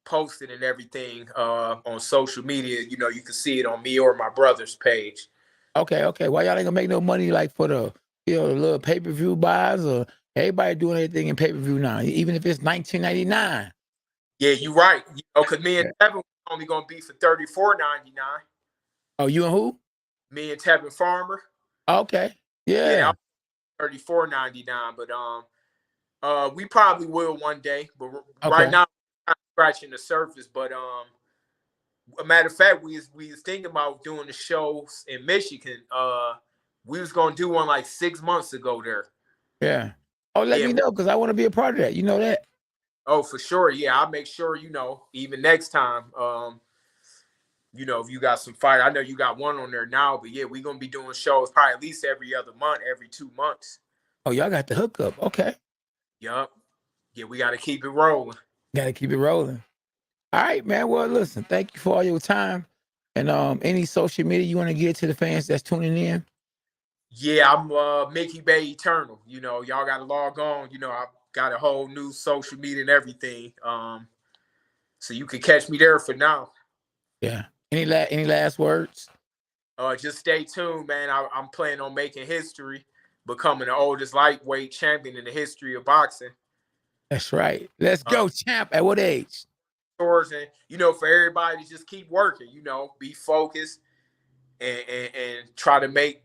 posted and everything on social media. You know, you can see it on me or my brother's page. Okay. Why y'all ain't gonna make no money like for the the little pay-per-view buys or everybody doing anything in pay-per-view now, even if it's $19.99? Yeah, you're right. You know, because me and Tevin only gonna be for $34.99. Oh, you and who? Me and Tevin Farmer. Okay. Yeah. $34.99. But we probably will one day. But right now, I'm scratching the surface. But a matter of fact, we was thinking about doing the shows in Michigan. We was gonna do one like 6 months ago there. Yeah. Oh, let me know because I want to be a part of that. You know that? Oh, for sure. Yeah, I'll make sure, you know, even next time, you know, if you got some fight, I know you got one on there now, but yeah, we're gonna be doing shows probably at least every other month, every 2 months. Oh, y'all got the hookup. Okay. Yup. Yeah, we gotta keep it rolling. Gotta keep it rolling. All right, man. Well, listen, thank you for all your time. And any social media you want to give to the fans that's tuning in? Yeah, I'm Mickey Bay Eternal. You know, y'all got to log on. You know, I've got a whole new social media and everything. So you can catch me there for now. Yeah. Any last words? Just stay tuned, man. I'm planning on making history, becoming the oldest lightweight champion in the history of boxing. That's right. Let's go, champ. At what age? And you know, for everybody to just keep working. You know, be focused and try to make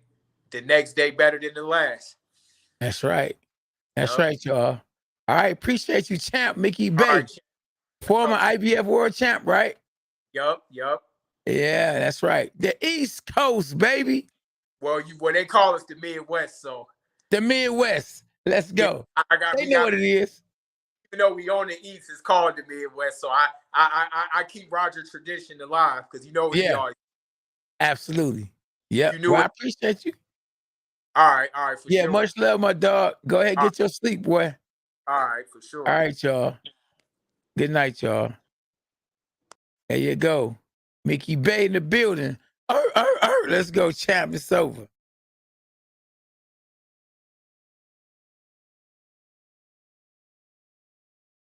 the next day better than the last. That's right. That's right, y'all. All right. Appreciate you, champ. Mickey Bay, Right. former IBF world champ, right? Yup. Yeah, that's right. The East Coast, baby. Well, they call us the Midwest, so the Midwest. Let's go. Yeah, they know what it is. Even though we on the East, it's called the Midwest. So I keep Roger tradition alive because you know what he always. Absolutely. Yeah. Well, I appreciate you. All right, for sure. Much love, my dog. Go ahead, get your sleep, boy. All right, for sure. All right, y'all. Good night, y'all. There you go. Mickey Bay in the building. Let's go, champ. It's over.